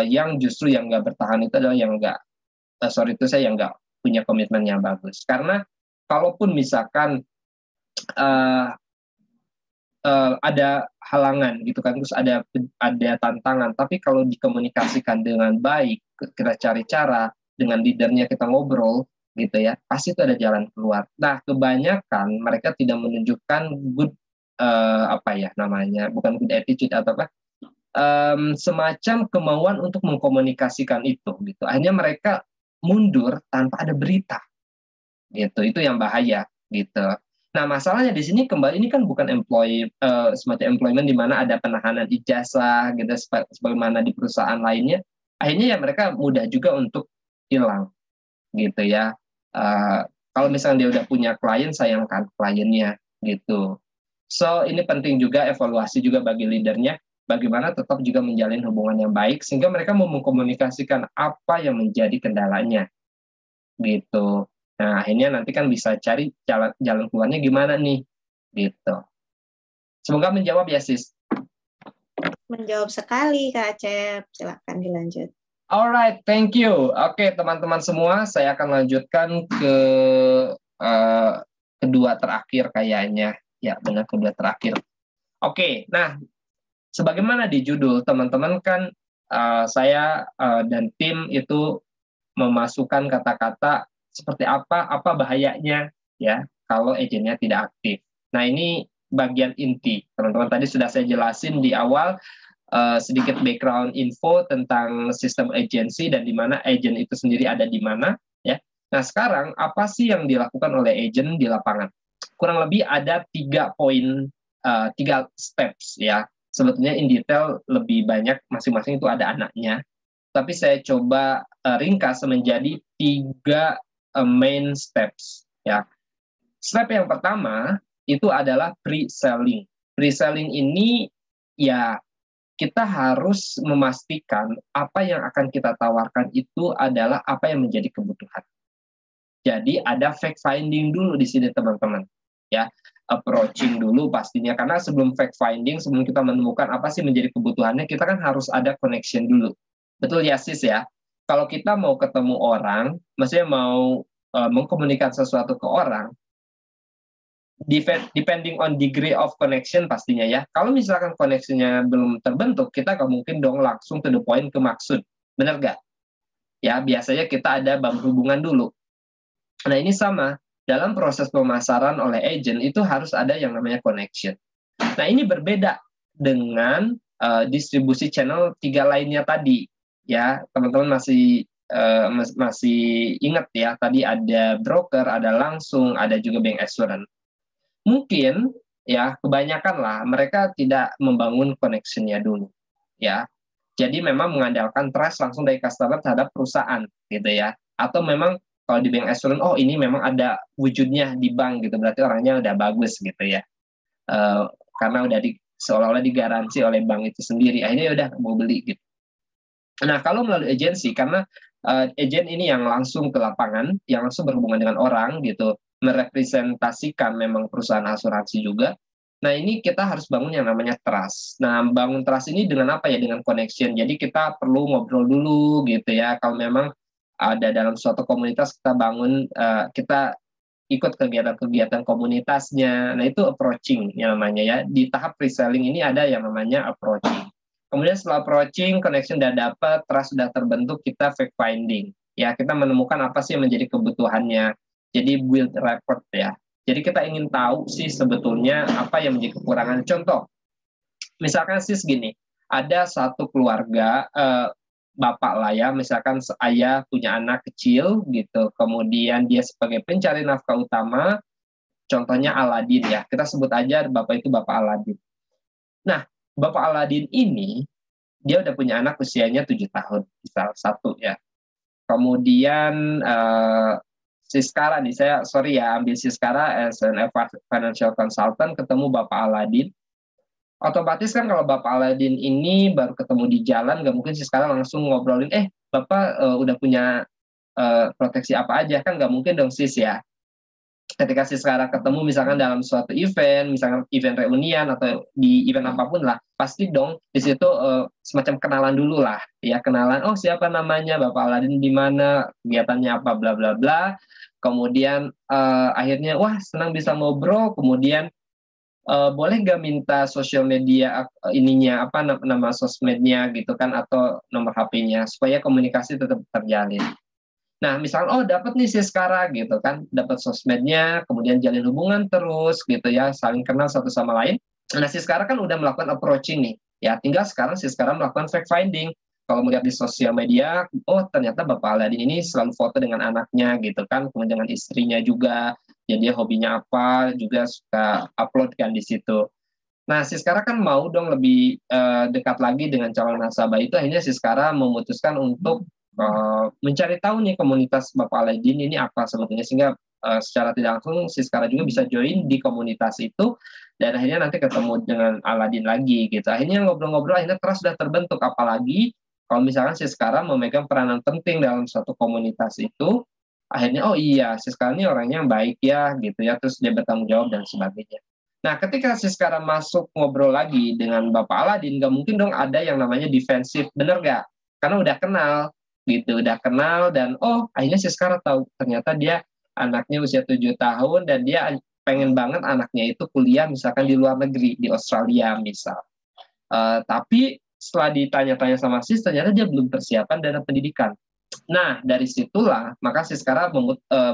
yang justru yang nggak bertahan itu adalah yang nggak yang nggak punya komitmen yang bagus. Karena kalaupun misalkan ada halangan gitu kan, terus ada tantangan, tapi kalau dikomunikasikan dengan baik, kita cari cara dengan leadernya, kita ngobrol gitu ya, pasti itu ada jalan keluar. Nah kebanyakan mereka tidak menunjukkan good bukan good attitude atau apa, semacam kemauan untuk mengkomunikasikan itu gitu. Akhirnya mereka mundur tanpa ada berita gitu. Itu yang bahaya gitu. Nah masalahnya di sini kembali ini kan bukan semacam employment di mana ada penahanan ijazah gitu sebagaimana di perusahaan lainnya. Akhirnya ya mereka mudah juga untuk hilang gitu ya. Kalau misalnya dia udah punya klien, sayangkan kliennya gitu. So ini penting juga evaluasi juga bagi leadernya, bagaimana tetap juga menjalin hubungan yang baik sehingga mereka mau mengkomunikasikan apa yang menjadi kendalanya gitu. Nah akhirnya nanti kan bisa cari jalan keluarnya gimana nih gitu. Semoga menjawab ya sis. Menjawab sekali Kak Acep, silakan dilanjut. Alright, thank you. Oke teman-teman semua, saya akan lanjutkan ke kedua terakhir kayaknya. Ya benar, kedua terakhir. Oke, nah sebagaimana di judul teman-teman kan saya dan tim itu memasukkan kata-kata seperti apa bahayanya ya kalau agennya tidak aktif. Nah ini bagian inti teman-teman, tadi sudah saya jelasin di awal sedikit background info tentang sistem agency dan di mana agent itu sendiri ada di mana ya. Nah sekarang apa sih yang dilakukan oleh agent di lapangan? Kurang lebih ada 3 poin, 3 steps ya. Sebetulnya in detail lebih banyak, masing-masing itu ada anaknya. Tapi saya coba ringkas menjadi 3 main steps ya. Step yang pertama itu adalah pre-selling. Pre-selling ini ya kita harus memastikan apa yang akan kita tawarkan itu adalah apa yang menjadi kebutuhan. Jadi ada fact finding dulu di sini teman-teman. Ya, approaching dulu pastinya, karena sebelum fact finding, sebelum kita menemukan apa sih menjadi kebutuhannya, kita kan harus ada connection dulu. Betul ya sis ya? Kalau kita mau ketemu orang, maksudnya mau mengkomunikasikan sesuatu ke orang, depending on degree of connection pastinya ya. Kalau misalkan koneksinya belum terbentuk, kita nggak mungkin dong langsung to the point ke maksud. Benar nggak? Ya, biasanya kita ada bangun hubungan dulu. Nah, ini sama. Dalam proses pemasaran oleh agent, itu harus ada yang namanya connection. Nah, ini berbeda dengan distribusi channel 3 lainnya tadi. Ya, teman-teman masih ingat ya, tadi ada broker, ada langsung, ada juga bank assurance. Mungkin ya kebanyakan lah mereka tidak membangun connection-nya dulu ya. Jadi memang mengandalkan trust langsung dari customer terhadap perusahaan gitu ya. Atau memang Kalau di bank assurance, oh ini memang ada wujudnya di bank gitu, berarti orangnya udah bagus gitu ya. Karena udah seolah-olah digaransi oleh bank itu sendiri, akhirnya udah mau beli gitu. Nah, kalau melalui agensi, karena agen ini yang langsung ke lapangan, yang langsung berhubungan dengan orang gitu, merepresentasikan memang perusahaan asuransi juga. Nah, ini kita harus bangun yang namanya trust. Nah, bangun trust ini dengan apa ya? Dengan connection. Jadi kita perlu ngobrol dulu gitu ya. Kalau memang ada dalam suatu komunitas, kita bangun, kita ikut kegiatan-kegiatan komunitasnya. Nah, itu approaching yang namanya ya. Di tahap pre-selling ini ada yang namanya approaching. Kemudian setelah approaching, connection sudah dapat, trust sudah terbentuk, kita fact finding. Ya, kita menemukan apa sih yang menjadi kebutuhannya. Jadi build rapport ya. Jadi kita ingin tahu sih sebetulnya apa yang menjadi kekurangan. Contoh, misalkan sih segini, ada satu keluarga, bapak lah ya, misalkan ayah punya anak kecil gitu, kemudian dia sebagai pencari nafkah utama, contohnya Aladin ya, kita sebut aja bapak itu Bapak Aladin. Nah, Bapak Aladin ini, dia udah punya anak usianya 7 tahun, misal satu ya. Kemudian Siskara nih, saya sorry ya, ambil Siskara as an financial consultant, ketemu Bapak Aladin. Otomatis kan kalau Bapak Aladin ini baru ketemu di jalan, nggak mungkin Siskara langsung ngobrolin, Bapak udah punya proteksi apa aja, kan nggak mungkin dong sis ya. Ketika Siskara ketemu misalkan dalam suatu event, misalkan event reunian atau di event apapun lah, pasti dong di situ semacam kenalan dulu lah, ya kenalan, oh siapa namanya, Bapak Aladin di mana, kegiatannya apa, bla bla bla. Kemudian akhirnya wah senang bisa ngobrol, kemudian boleh nggak minta sosial media ininya apa nama sosmednya gitu kan, atau nomor HP-nya supaya komunikasi tetap terjalin. Nah, misalnya, oh dapat nih Siskara gitu kan, dapat sosmednya, kemudian jalin hubungan terus gitu ya, saling kenal satu sama lain. Nah, Siskara kan udah melakukan approaching nih, ya tinggal sekarang Siskara melakukan fact finding. Kalau melihat di sosial media, oh ternyata Bapak Aladin ini selalu foto dengan anaknya gitu kan, kemudian dengan istrinya juga, jadi dia hobinya apa, juga suka upload kan di situ. Nah, Siskara kan mau dong lebih dekat lagi dengan calon nasabah itu, akhirnya Siskara memutuskan untuk mencari tahu nih komunitas Bapak Aladin ini apa sebetulnya, sehingga secara tidak langsung Siskara juga bisa join di komunitas itu, dan akhirnya nanti ketemu dengan Aladin lagi gitu. Akhirnya ngobrol-ngobrol, akhirnya trust sudah terbentuk, apalagi kalau misalkan Siskara memegang peranan penting dalam suatu komunitas itu, akhirnya oh iya Siskara ini orangnya yang baik ya gitu ya, terus dia bertanggung jawab dan sebagainya. Nah, ketika Siskara masuk ngobrol lagi dengan Bapak Aladin, nggak mungkin dong ada yang namanya defensif, bener nggak? Karena udah kenal, gitu, udah kenal, dan oh akhirnya Siskara tahu ternyata dia anaknya usia 7 tahun dan dia pengen banget anaknya itu kuliah misalkan di luar negeri, di Australia misal. Tapi setelah ditanya-tanya sama Sis, ternyata dia belum persiapan dana pendidikan. Nah, dari situlah maka Siskara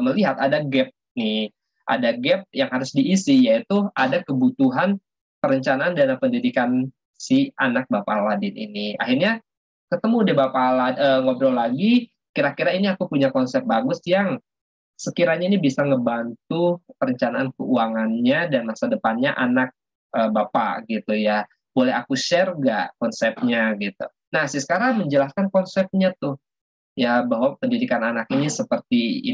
melihat ada gap nih, ada gap yang harus diisi, yaitu ada kebutuhan perencanaan dana pendidikan si anak Bapak Aladin ini. Akhirnya ketemu deh Bapak ngobrol lagi, kira-kira ini aku punya konsep bagus yang sekiranya ini bisa ngebantu perencanaan keuangannya dan masa depannya anak Bapak gitu ya. Boleh aku share nggak konsepnya gitu. Nah, Siskara menjelaskan konsepnya tuh, ya bahwa pendidikan anak ini seperti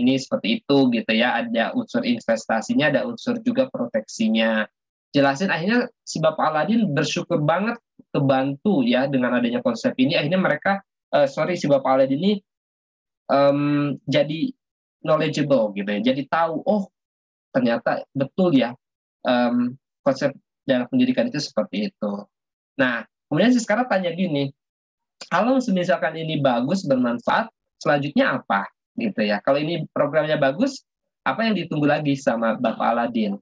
itu gitu ya, ada unsur investasinya, ada unsur juga proteksinya. Jelasin, akhirnya si Bapak Aladin bersyukur banget kebantu ya dengan adanya konsep ini. Akhirnya mereka si Bapak Aladin ini jadi knowledgeable gitu ya, jadi tahu oh ternyata betul ya konsep dalam pendidikan itu seperti itu. Nah, kemudian sekarang tanya gini, kalau misalkan ini bagus, bermanfaat, selanjutnya apa gitu ya. Kalau ini programnya bagus, apa yang ditunggu lagi sama Bapak Aladin?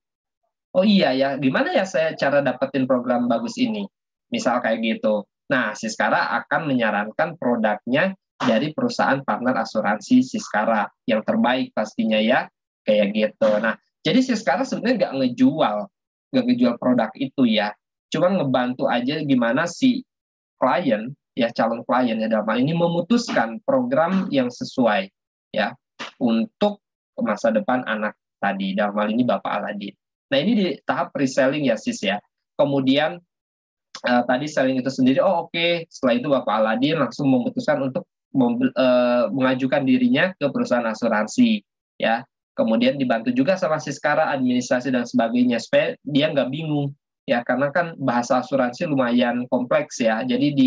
Oh iya ya, gimana ya saya cara dapetin program bagus ini? Misal kayak gitu. Nah, Siskara akan menyarankan produknya dari perusahaan partner asuransi Siskara yang terbaik pastinya ya, kayak gitu. Nah, jadi Siskara sebenarnya nggak ngejual produk itu ya, cuma ngebantu aja gimana si klien ya, calon klien ya dalam hal ini memutuskan program yang sesuai ya untuk masa depan anak tadi, dalam hal ini Bapak Aladin. Nah, ini di tahap pre-selling ya Sis ya. Kemudian tadi selling itu sendiri, oh oke. Setelah itu Bapak Aladin langsung memutuskan untuk mengajukan dirinya ke perusahaan asuransi, ya. Kemudian dibantu juga sama Siskara administrasi dan sebagainya supaya dia nggak bingung, ya, karena kan bahasa asuransi lumayan kompleks ya. Jadi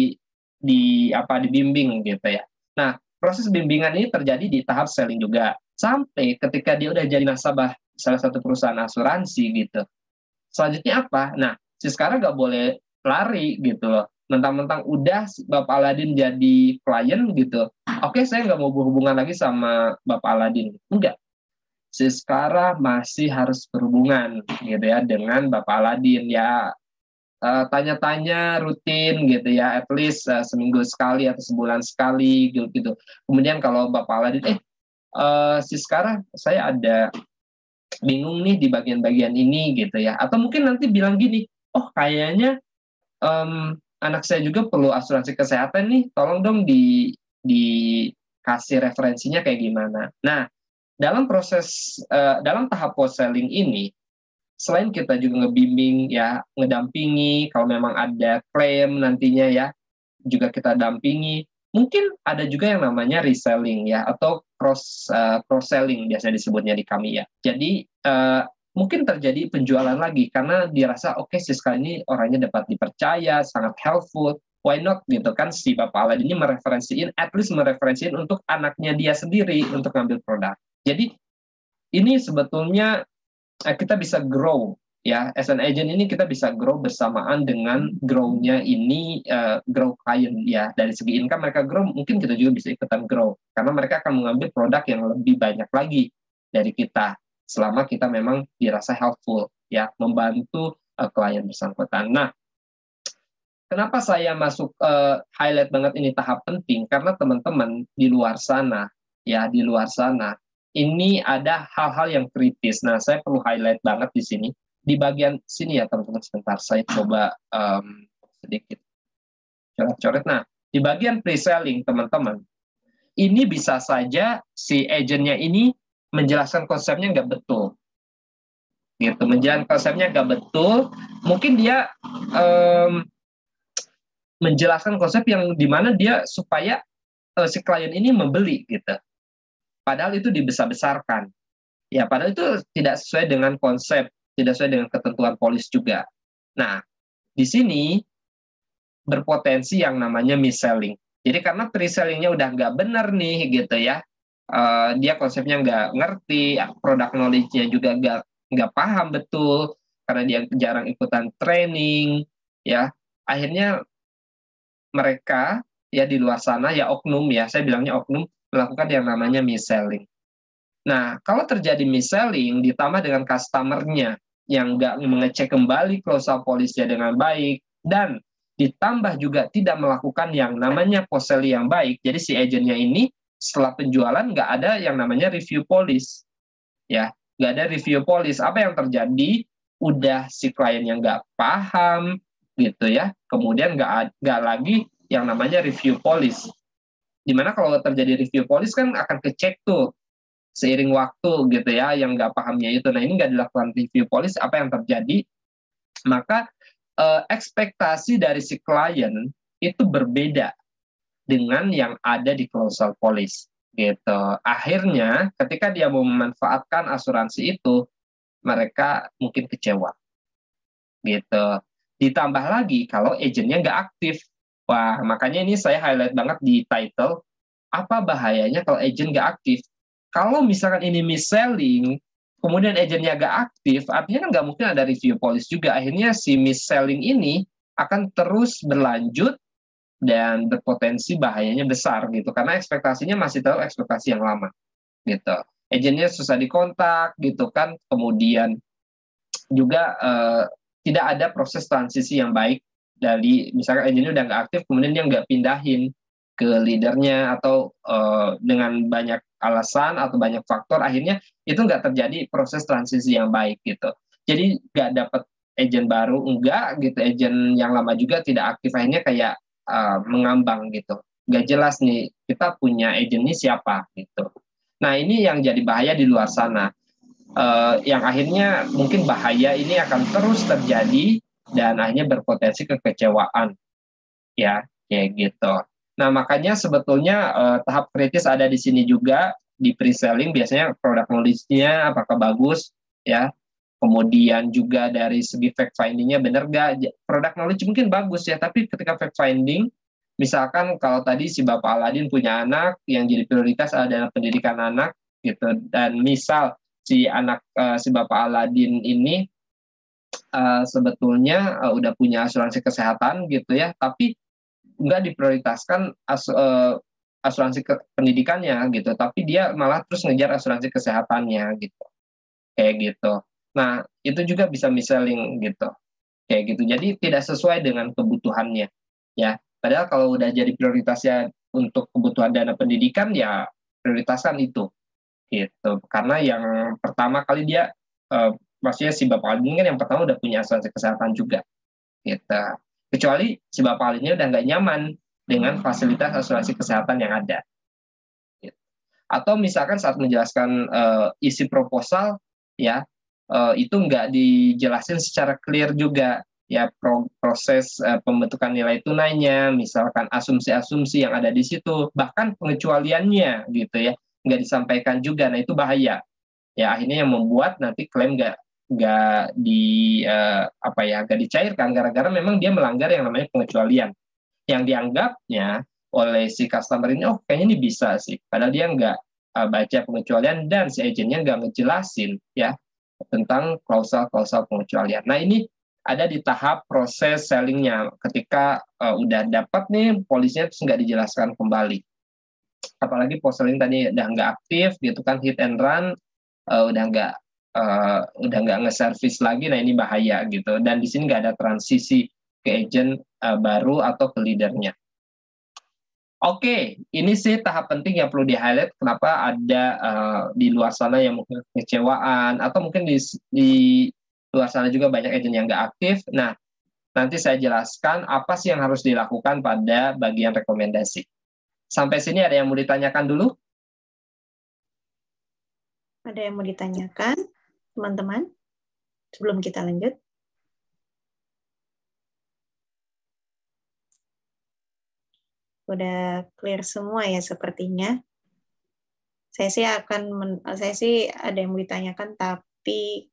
dibimbing gitu ya. Nah, proses bimbingan ini terjadi di tahap selling juga. Sampai ketika dia udah jadi nasabah salah satu perusahaan asuransi gitu. Selanjutnya apa? Nah, Siskara nggak boleh lari gitu loh. Mentang-mentang udah Bapak Aladin jadi klien gitu. Oke, saya nggak mau berhubungan lagi sama Bapak Aladin. Enggak. Siskara masih harus berhubungan gitu ya dengan Bapak Aladin ya, tanya-tanya rutin gitu ya, at least seminggu sekali atau sebulan sekali gitu. Kemudian kalau Bapak Aladin, Siskara saya ada bingung nih di bagian-bagian ini gitu ya, atau mungkin nanti bilang gini, oh kayaknya anak saya juga perlu asuransi kesehatan nih, tolong dong dikasih referensinya kayak gimana. Nah, dalam tahap post selling ini, selain kita juga ngebimbing ya, ngedampingi kalau memang ada klaim nantinya ya, juga kita dampingi. Mungkin ada juga yang namanya reselling ya, atau cross selling biasanya disebutnya di kami ya. Jadi mungkin terjadi penjualan lagi karena dirasa oke, Siska ini orangnya dapat dipercaya, sangat helpful. Why not gitu kan, si Bapak Aladin ini at least mereferensiin untuk anaknya dia sendiri untuk ngambil produk. Jadi ini sebetulnya kita bisa grow ya, as an agent ini kita bisa grow bersamaan dengan grow-nya ini, grow klien ya. Dari segi income mereka grow, mungkin kita juga bisa ikutan grow karena mereka akan mengambil produk yang lebih banyak lagi dari kita selama kita memang dirasa helpful ya, membantu klien bersangkutan. Nah, kenapa saya masuk highlight banget ini tahap penting? Karena teman-teman di luar sana ya, di luar sana ini ada hal-hal yang kritis. Nah, saya perlu highlight banget di sini. Di bagian sini ya, teman-teman, sebentar. Saya coba sedikit coret-coret. Nah, di bagian pre-selling, teman-teman, ini bisa saja si agentnya ini menjelaskan konsepnya nggak betul. Gitu, menjelaskan konsepnya nggak betul. Mungkin dia menjelaskan konsep yang dimana dia supaya si klien ini membeli gitu. Padahal itu dibesar-besarkan. Ya, padahal itu tidak sesuai dengan konsep, tidak sesuai dengan ketentuan polis juga. Nah, di sini berpotensi yang namanya mis-selling. Jadi karena pre-sellingnya udah nggak benar nih gitu ya, dia konsepnya nggak ngerti, product knowledge-nya juga nggak paham betul, karena dia jarang ikutan training, ya akhirnya mereka ya di luar sana ya oknum ya, saya bilangnya oknum, melakukan yang namanya mis-selling. Nah, kalau terjadi mis-selling ditambah dengan customer-nya yang nggak mengecek kembali klausal polisnya dengan baik, dan ditambah juga tidak melakukan yang namanya post-selling yang baik, jadi si agentnya ini setelah penjualan nggak ada yang namanya review polis. Ya, nggak ada review polis. Apa yang terjadi? Udah si klien yang nggak paham, gitu ya, kemudian nggak lagi yang namanya review polis. Dimana kalau terjadi review polis kan akan kecek tuh seiring waktu gitu ya, yang nggak pahamnya itu. Nah, ini nggak dilakukan review polis, apa yang terjadi? Maka ekspektasi dari si klien itu berbeda dengan yang ada di klausal polis gitu. Akhirnya ketika dia mau memanfaatkan asuransi itu, mereka mungkin kecewa gitu. Ditambah lagi kalau agentnya nggak aktif. Wah, makanya ini saya highlight banget di title, apa bahayanya kalau agent nggak aktif. Kalau misalkan ini mis-selling, kemudian agentnya nggak aktif, artinya kan nggak mungkin ada review polis juga. Akhirnya si mis-selling ini akan terus berlanjut dan berpotensi bahayanya besar gitu, karena ekspektasinya masih tahu ekspektasi yang lama gitu. Agentnya susah dikontak gitu kan, kemudian juga tidak ada proses transisi yang baik dari misalkan agentnya udah nggak aktif, kemudian dia nggak pindahin ke leadernya atau dengan banyak alasan atau banyak faktor, akhirnya itu nggak terjadi proses transisi yang baik gitu. Jadi nggak dapat agent baru, enggak gitu, agent yang lama juga tidak aktif, akhirnya kayak mengambang gitu. Nggak jelas nih kita punya agent ini siapa gitu. Nah, ini yang jadi bahaya di luar sana. Yang akhirnya mungkin bahaya ini akan terus terjadi dan akhirnya berpotensi kekecewaan ya, kayak gitu. Nah, makanya sebetulnya tahap kritis ada di sini juga di pre-selling, biasanya produk knowledge-nya apakah bagus ya. Kemudian juga dari segi fact finding-nya benar gak? Produk knowledge mungkin bagus ya, tapi ketika fact finding, misalkan kalau tadi si Bapak Aladin punya anak yang jadi prioritas adalah pendidikan anak gitu, dan misal si Bapak Aladin ini sebetulnya udah punya asuransi kesehatan gitu ya, tapi nggak diprioritaskan asuransi pendidikannya gitu, tapi dia malah terus ngejar asuransi kesehatannya gitu, kayak gitu. Nah, itu juga bisa mis-selling gitu, kayak gitu. Jadi tidak sesuai dengan kebutuhannya, ya. Padahal kalau udah jadi prioritasnya untuk kebutuhan dana pendidikan, ya prioritaskan itu, gitu. Karena yang pertama kali dia, maksudnya si Bapak Alin kan yang pertama udah punya asuransi kesehatan juga, gitu. Kecuali si Bapak Alinnya udah nggak nyaman dengan fasilitas asuransi kesehatan yang ada. Gitu. Atau misalkan saat menjelaskan isi proposal, ya, itu nggak dijelasin secara clear juga ya proses pembentukan nilai tunainya, misalkan asumsi-asumsi yang ada di situ, bahkan pengecualiannya gitu ya, nggak disampaikan juga. Nah, itu bahaya ya, akhirnya yang membuat nanti klaim nggak nggak dicairkan gara-gara memang dia melanggar yang namanya pengecualian yang dianggapnya oleh si customer ini, oh kayaknya ini bisa sih, padahal dia nggak baca pengecualian dan si agentnya nggak ngejelasin ya tentang klausal-klausal pengecualian. Nah, ini ada di tahap proses sellingnya, ketika udah dapat nih polisnya terus nggak dijelaskan kembali. Apalagi post selling tadi udah nggak aktif gitu kan, hit and run, udah nggak nge-service lagi. Nah, ini bahaya gitu. Dan di sini nggak ada transisi ke agent baru atau ke leadernya. Oke, ini sih tahap penting yang perlu di-highlight. Kenapa ada di luar sana yang mungkin kecewaan, atau mungkin di luar sana juga banyak agent yang nggak aktif. Nah, nanti saya jelaskan apa sih yang harus dilakukan pada bagian rekomendasi. Sampai sini ada yang mau ditanyakan dulu? Ada yang mau ditanyakan, teman-teman? Sebelum kita lanjut. Udah clear semua ya sepertinya. Saya sih ada yang mau ditanyakan, tapi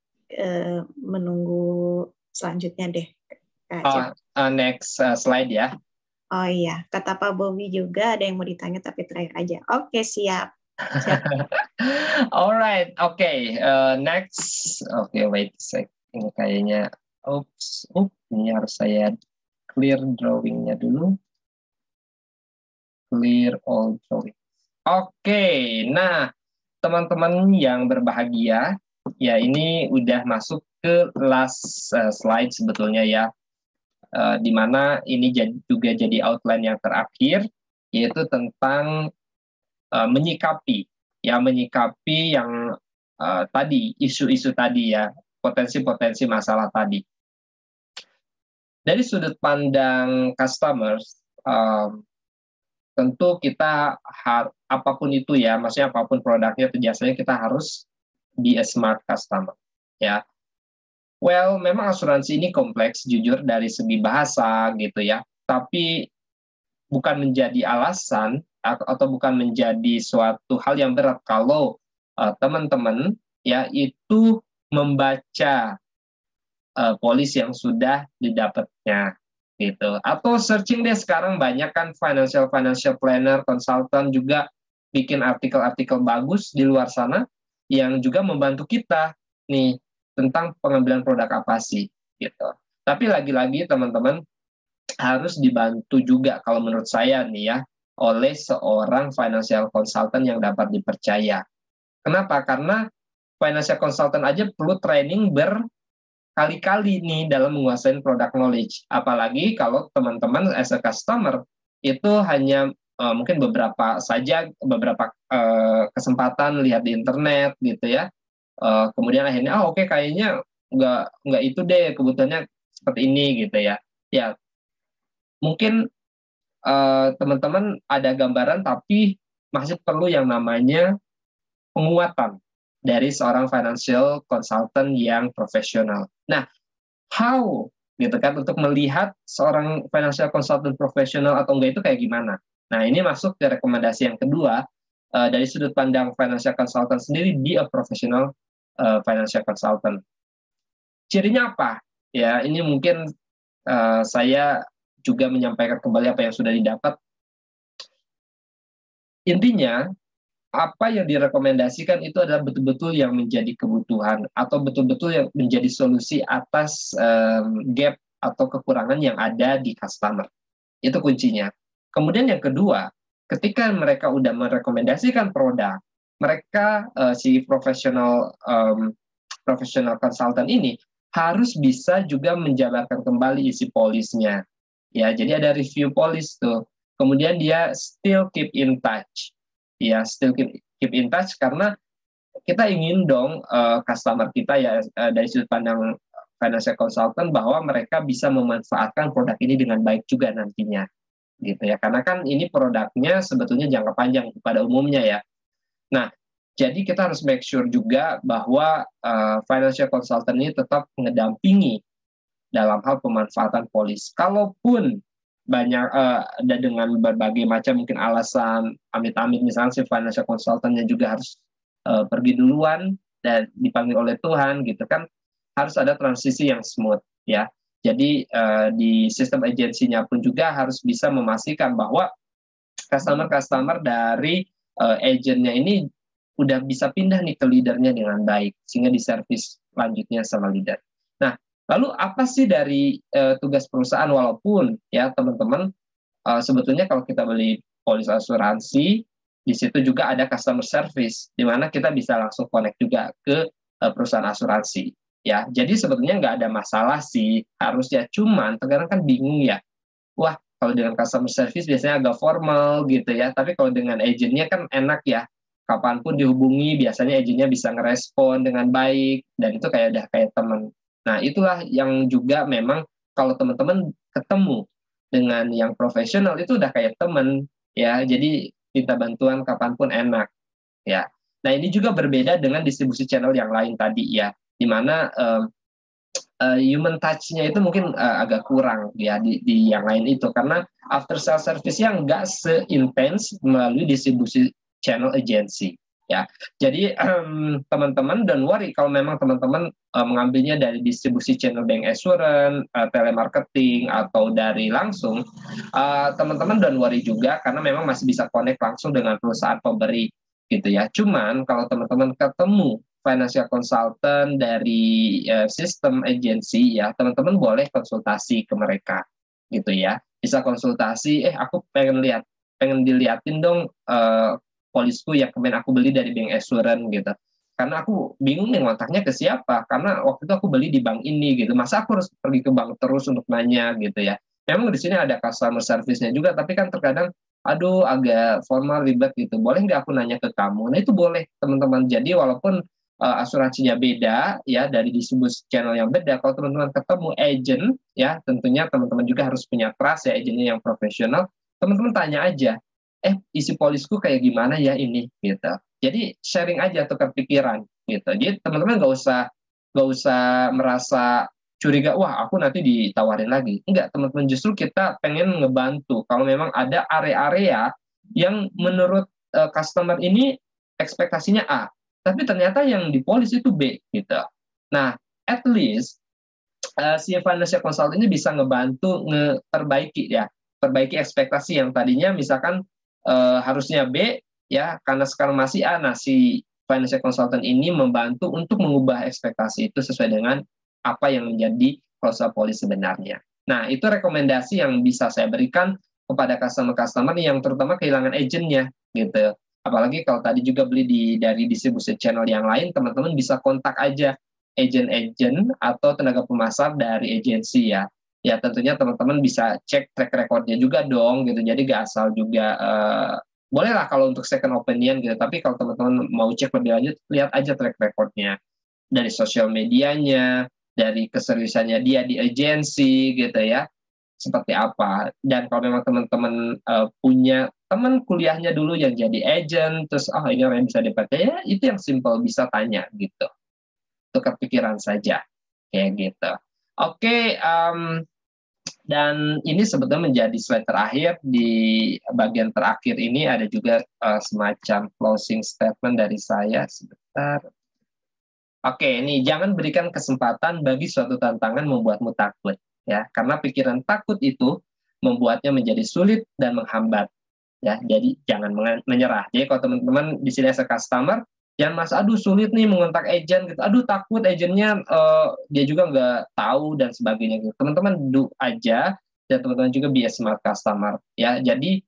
menunggu selanjutnya deh. Next slide ya. Oh iya, kata Pak Bobi juga ada yang mau ditanya tapi terakhir aja. Oke, siap. Alright, next. Wait a sec. Ini kayaknya, ini harus saya clear drawingnya dulu. Clear all drawing. Nah, teman-teman yang berbahagia, ya ini udah masuk ke last slide sebetulnya ya, di mana ini juga jadi outline yang terakhir, yaitu tentang menyikapi yang tadi, isu-isu tadi ya, potensi-potensi masalah tadi. Dari sudut pandang customers, tentu kita apapun itu ya, maksudnya apapun produknya atau jasanya, kita harus be a smart customer ya. Well, memang asuransi ini kompleks jujur dari segi bahasa gitu ya, tapi bukan menjadi alasan atau bukan menjadi suatu hal yang berat kalau teman-teman ya itu membaca polis yang sudah didapatnya gitu, atau searching deh, sekarang banyak kan financial planner, consultant juga bikin artikel-artikel bagus di luar sana yang juga membantu kita nih tentang pengambilan produk apa sih gitu. Tapi lagi-lagi teman-teman harus dibantu juga kalau menurut saya nih ya oleh seorang financial consultant yang dapat dipercaya. Kenapa? Karena financial consultant aja perlu training kali-kali nih dalam menguasai product knowledge. Apalagi kalau teman-teman as a customer itu hanya mungkin beberapa kesempatan lihat di internet gitu ya. Kemudian akhirnya oke, kayaknya nggak itu deh, kebutuhannya seperti ini gitu ya. Ya mungkin teman-teman ada gambaran, tapi masih perlu yang namanya penguatan dari seorang financial consultant yang profesional. Nah, how gitu kan untuk melihat seorang financial consultant profesional atau enggak itu kayak gimana? Nah, ini masuk ke rekomendasi yang kedua, dari sudut pandang financial consultant sendiri, be a professional financial consultant. Cirinya apa? Ya, ini mungkin saya juga menyampaikan kembali apa yang sudah didapat. Intinya, apa yang direkomendasikan itu adalah betul-betul yang menjadi kebutuhan atau betul-betul yang menjadi solusi atas gap atau kekurangan yang ada di customer. Itu kuncinya. Kemudian yang kedua, ketika mereka udah merekomendasikan produk, mereka si profesional consultant ini harus bisa juga menjabarkan kembali isi polisnya. Ya, jadi ada review polis tuh. Kemudian dia still keep in touch. Ya, still keep in touch karena kita ingin dong customer kita ya dari sudut pandang financial consultant bahwa mereka bisa memanfaatkan produk ini dengan baik juga nantinya gitu ya, karena kan ini produknya sebetulnya jangka panjang pada umumnya ya. Nah, jadi kita harus make sure juga bahwa financial consultant ini tetap mendampingi dalam hal pemanfaatan polis. Kalaupun banyak dengan berbagai macam mungkin alasan amit-amit, misalnya si financial consultantnya juga harus pergi duluan dan dipanggil oleh Tuhan gitu kan, harus ada transisi yang smooth ya. Jadi di sistem agensinya pun juga harus bisa memastikan bahwa customer dari agentnya ini udah bisa pindah nih ke leadernya dengan baik, sehingga di service lanjutnya sama leader. Nah, lalu apa sih dari tugas perusahaan, walaupun ya teman-teman sebetulnya kalau kita beli polis asuransi, di situ juga ada customer service, di mana kita bisa langsung connect juga ke perusahaan asuransi. Ya, jadi sebetulnya nggak ada masalah sih harusnya, cuman terkadang kan bingung ya. Wah, kalau dengan customer service biasanya agak formal gitu ya, tapi kalau dengan agentnya kan enak ya. Kapanpun dihubungi, biasanya agentnya bisa ngerespon dengan baik, dan itu kayak udah kayak teman. Nah, itulah yang juga memang kalau teman-teman ketemu dengan yang profesional itu udah kayak teman ya, jadi minta bantuan kapanpun enak ya. Nah, ini juga berbeda dengan distribusi channel yang lain tadi ya, di mana human touch-nya itu mungkin agak kurang ya di yang lain itu, karena after sales service-nya nggak se-intens melalui distribusi channel agency ya. Jadi teman-teman don't worry kalau memang teman-teman mengambilnya dari distribusi channel bank assurance, telemarketing atau dari langsung, teman-teman don't worry juga karena memang masih bisa connect langsung dengan perusahaan pemberi gitu ya. Cuman kalau teman-teman ketemu financial consultant dari sistem agensi ya, teman-teman boleh konsultasi ke mereka gitu ya. Bisa konsultasi, aku pengen diliatin dong polisku yang kemarin aku beli dari bank assurance gitu. Karena aku bingung nih kontaknya ke siapa, karena waktu itu aku beli di bank ini gitu. Masa aku harus pergi ke bank terus untuk nanya gitu ya. Memang di sini ada customer service-nya juga, tapi kan terkadang aduh agak formal ribet gitu. Boleh nggak aku nanya ke kamu? Nah, itu boleh teman-teman. Jadi walaupun asuransinya beda ya dari distribusi channel yang beda, kalau teman-teman ketemu agent ya, tentunya teman-teman juga harus punya trust ya, agentnya yang profesional. Teman-teman tanya aja, isi polisku kayak gimana ya ini gitu. Jadi sharing aja tukar pikiran gitu. Jadi teman-teman nggak usah merasa curiga, wah aku nanti ditawarin lagi. Enggak, teman-teman, justru kita pengen ngebantu kalau memang ada area-area yang menurut customer ini ekspektasinya A, tapi ternyata yang di polis itu B gitu. Nah, at least si financial consultant ini bisa ngebantu perbaiki ekspektasi yang tadinya misalkan harusnya B ya, karena sekarang masih A. Nah, si financial consultant ini membantu untuk mengubah ekspektasi itu sesuai dengan apa yang menjadi proposal polis sebenarnya. Nah, itu rekomendasi yang bisa saya berikan kepada customer-customer yang terutama kehilangan agentnya gitu. Apalagi kalau tadi juga beli dari distribusi channel yang lain, teman-teman bisa kontak aja agent-agent atau tenaga pemasar dari agensi ya. Ya tentunya teman-teman bisa cek track recordnya juga dong gitu. Jadi gak asal juga bolehlah kalau untuk second opinion gitu. Tapi kalau teman-teman mau cek lebih lanjut, lihat aja track recordnya dari sosial medianya, dari keseriusannya dia di agensi gitu ya, seperti apa. Dan kalau memang teman-teman punya teman kuliahnya dulu yang jadi agent, terus ini orang yang bisa dipercaya, itu yang simple, bisa tanya gitu. Tukar pikiran saja kayak gitu. Oke, Dan ini sebetulnya menjadi slide terakhir. Di bagian terakhir ini ada juga semacam closing statement dari saya. Sebentar. Oke, ini jangan berikan kesempatan bagi suatu tantangan membuatmu takut, ya, karena pikiran takut itu membuatnya menjadi sulit dan menghambat, ya. Jadi jangan menyerah. Jadi kalau teman-teman di sini as a customer, jangan mas, aduh sulit nih mengontak agent, gitu, aduh takut agentnya dia juga nggak tahu dan sebagainya. Gitu. Teman-teman do aja, dan teman-teman juga be a smart customer, ya. Jadi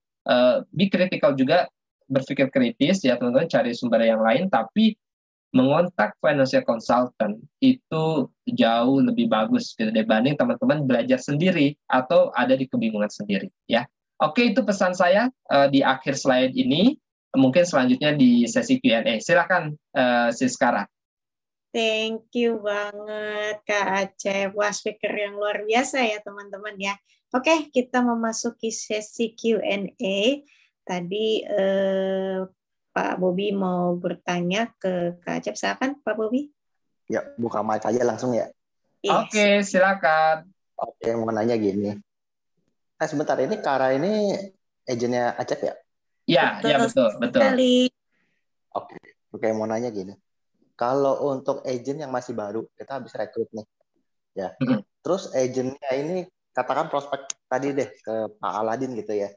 be critical juga, berpikir kritis, ya teman-teman, cari sumber yang lain, tapi mengontak financial consultant itu jauh lebih bagus gitu, dibanding teman-teman belajar sendiri atau ada di kebingungan sendiri, ya. Oke, itu pesan saya di akhir slide ini. Mungkin selanjutnya di sesi Q&A. Silakan Siskara. Thank you banget Kak Acep. Wah, speaker yang luar biasa ya teman-teman ya. Oke, kita memasuki sesi Q&A. Tadi Pak Bobi mau bertanya ke Kak Acep. Silakan Pak Bobi. Ya, buka mic aja langsung ya. Yes. Oke, silakan. Oke, mau nanya gini. Sebentar, ini Kara ini agennya Acep ya? Ya betul. Sekali. Oke, mau nanya gini. Kalau untuk agent yang masih baru, kita habis rekrut nih. Ya. Terus agentnya ini katakan prospek tadi deh ke Pak Aladin gitu ya.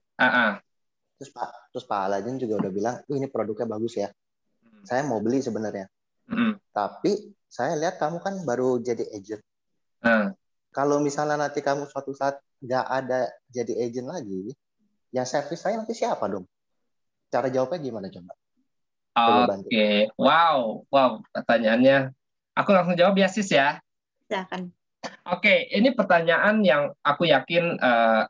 Terus Pak Aladin juga udah bilang, ini produknya bagus ya. Saya mau beli sebenarnya. Tapi saya lihat kamu kan baru jadi agent. Kalau misalnya nanti kamu suatu saat nggak ada jadi agent lagi, yang servis saya nanti siapa dong? Cara jawabnya gimana coba? Oke, wow, pertanyaannya. Aku langsung jawab ya, Sis ya. Silakan. Oke, ini pertanyaan yang aku yakin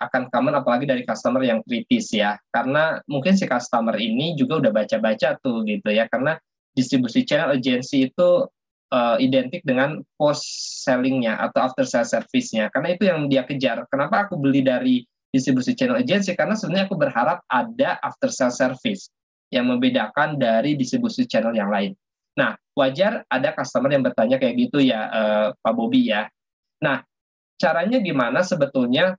akan common apalagi dari customer yang kritis ya. Karena mungkin si customer ini juga udah baca-baca tuh gitu ya. Karena distribusi channel agency itu identik dengan post selling-nya atau after sales service-nya. Karena itu yang dia kejar. Kenapa aku beli dari distribusi channel agency? Karena sebenarnya aku berharap ada after sales service yang membedakan dari distribusi channel yang lain. Nah, wajar ada customer yang bertanya kayak gitu ya, Pak Bobi ya. Nah, caranya gimana sebetulnya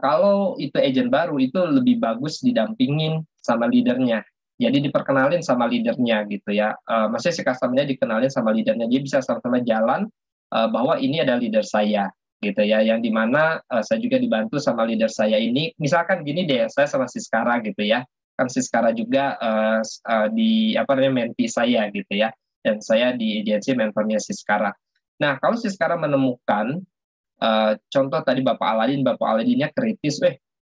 kalau itu agent baru itu lebih bagus didampingin sama leadernya. Jadi diperkenalin sama leadernya gitu ya. Maksudnya si customer-nya dikenalin sama leadernya. Dia bisa sama-sama jalan bahwa ini ada leader saya gitu ya. Yang dimana saya juga dibantu sama leader saya ini. Misalkan gini deh, saya sama Siskara gitu ya. Kan Siskara juga di mentee saya gitu ya. Dan saya di agensi mentornya Siskara. Nah, kalau Siskara menemukan contoh tadi Bapak Aladinnya kritis,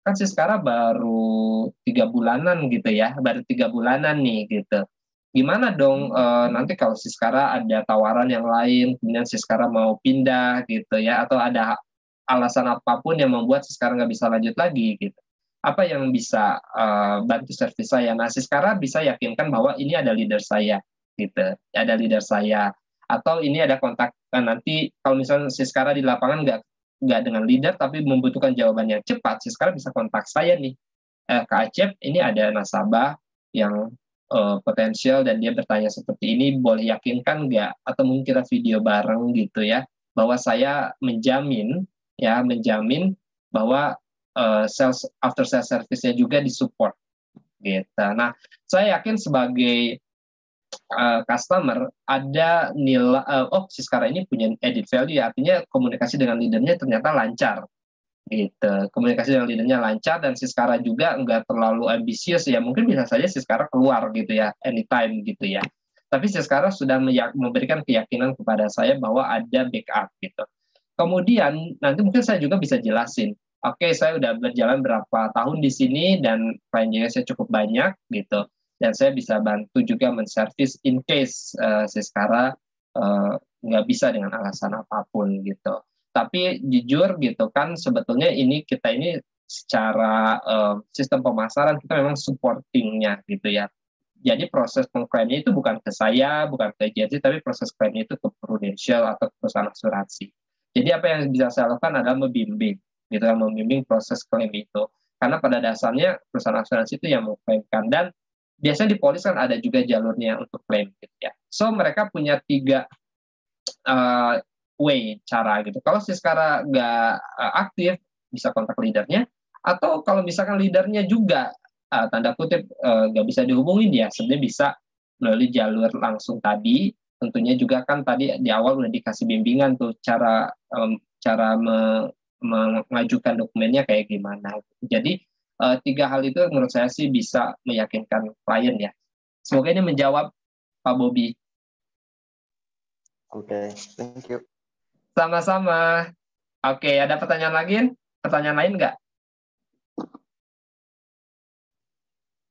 kan Siskara baru 3 bulanan gitu ya, baru 3 bulanan nih gitu. Gimana dong nanti kalau Siskara ada tawaran yang lain, kemudian Siskara mau pindah gitu ya, atau ada alasan apapun yang membuat Siskara nggak bisa lanjut lagi gitu. Apa yang bisa bantu servis saya? Nah, Siskara bisa yakinkan bahwa ini ada leader saya gitu, ada leader saya. Atau ini ada kontak nanti kalau misalnya Siskara di lapangan nggak dengan leader tapi membutuhkan jawaban yang cepat, Siskara bisa kontak saya nih, Kak Acep, ini ada nasabah yang potensial dan dia bertanya seperti ini, boleh yakinkan nggak? Atau mungkin kita video bareng gitu ya, bahwa saya menjamin bahwa sales after sales service-nya juga disupport gitu. Nah, saya yakin sebagai customer ada nilai Siskara ini punya added value, artinya komunikasi dengan leadernya ternyata lancar gitu. Komunikasi dengan leadernya lancar dan Siskara juga nggak terlalu ambisius ya, mungkin bisa saja Siskara keluar gitu ya anytime gitu ya, tapi Siskara sudah memberikan keyakinan kepada saya bahwa ada backup gitu. Kemudian nanti mungkin saya juga bisa jelasin, oke, saya udah berjalan berapa tahun di sini dan klien saya cukup banyak gitu, dan saya bisa bantu juga menservis in case Siskara nggak bisa dengan alasan apapun gitu. Tapi jujur gitu kan, sebetulnya kita ini secara sistem pemasaran kita memang supportingnya gitu ya. Jadi proses pengklaimnya itu bukan ke saya, bukan ke agensi, tapi proses klaimnya itu ke Prudential atau ke perusahaan asuransi. Jadi apa yang bisa saya lakukan adalah membimbing, gitu kan, membimbing proses klaim itu. Karena pada dasarnya perusahaan asuransi itu yang mengklaimkan, dan biasanya di polis kan ada juga jalurnya untuk klaim gitu ya. So mereka punya 3 way cara gitu. Kalau Siskara nggak aktif, bisa kontak leadernya. Atau kalau misalkan leadernya juga tanda kutip nggak bisa dihubungin, ya sebenarnya bisa melalui jalur langsung tadi. Tentunya juga kan tadi di awal udah dikasih bimbingan tuh cara mengajukan dokumennya kayak gimana. Jadi 3 hal itu menurut saya sih bisa meyakinkan klien ya. Semoga ini menjawab Pak Bobi. Oke, thank you. Sama-sama. Oke, ada pertanyaan lagi? Pertanyaan lain nggak?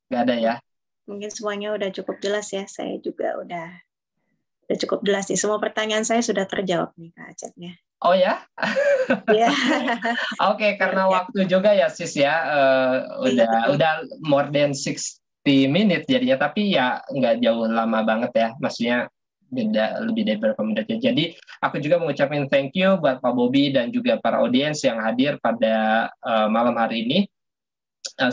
Nggak ada ya? Mungkin semuanya udah cukup jelas ya. Saya juga udah cukup jelas nih. Semua pertanyaan saya sudah terjawab nih Kak Acep-nya. Oh ya? Iya. Oke, karena waktu juga ya sis ya. Udah more than 60 minutes jadinya, tapi ya nggak jauh lama banget ya. Maksudnya lebih dari beberapa menit. Jadi aku juga mengucapkan thank you buat Pak Bobi dan juga para audiens yang hadir pada malam hari ini.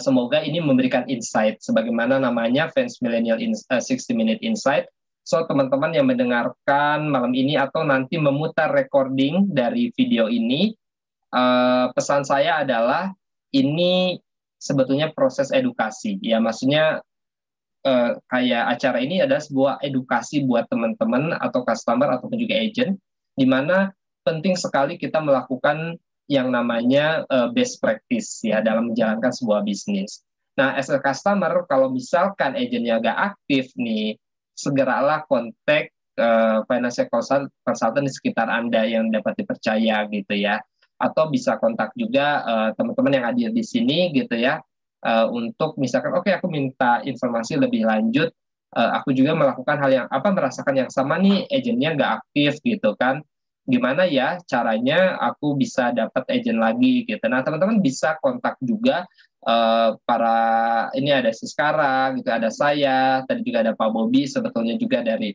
Semoga ini memberikan insight sebagaimana namanya Fans Millennial 60 Minute Insight. So teman-teman yang mendengarkan malam ini atau nanti memutar recording dari video ini, pesan saya adalah ini sebetulnya proses edukasi ya, maksudnya kayak acara ini adalah sebuah edukasi buat teman-teman atau customer ataupun juga agent, di mana penting sekali kita melakukan yang namanya best practice ya dalam menjalankan sebuah bisnis. Nah, as a customer, kalau misalkan agentnya nggak aktif nih, segeralah kontak financial consultant di sekitar Anda yang dapat dipercaya gitu ya. Atau bisa kontak juga teman-teman yang hadir di sini gitu ya, untuk misalkan oke, aku minta informasi lebih lanjut, aku juga melakukan hal yang merasakan yang sama nih, agentnya nggak aktif gitu kan, gimana ya caranya aku bisa dapat agent lagi gitu. Nah teman-teman bisa kontak juga para, ini ada Siskara gitu, ada saya, tadi juga ada Pak Bobi sebetulnya juga dari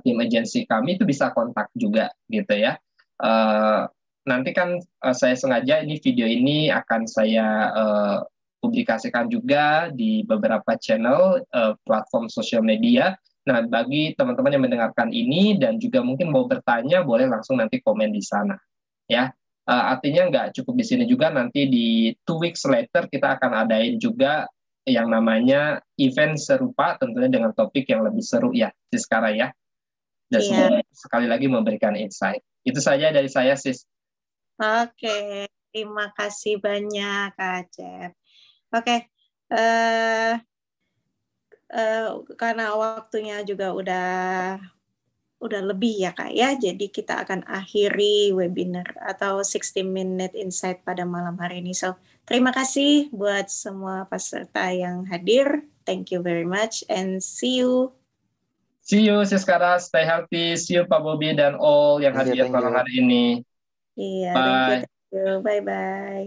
tim agensi kami, itu bisa kontak juga gitu ya. Nanti kan saya sengaja ini video ini akan saya publikasikan juga di beberapa channel platform sosial media. Nah, bagi teman-teman yang mendengarkan ini dan juga mungkin mau bertanya, boleh langsung nanti komen di sana. Ya, artinya nggak cukup di sini juga, nanti di 2 weeks later kita akan adain juga yang namanya event serupa, tentunya dengan topik yang lebih seru ya, sekarang ya. Dan semoga sekali lagi memberikan insight. Itu saja dari saya, Sis. Oke, terima kasih banyak Kak Acep. Oke, karena waktunya juga udah lebih ya Kak ya, jadi kita akan akhiri webinar atau 60 Minute Insight pada malam hari ini. So, terima kasih buat semua peserta yang hadir. Thank you very much and see you. See you Siskara, stay healthy. See you Pak Bobi dan all yang hadir malam hari ini. Iya, Bye. thank you. Bye-bye.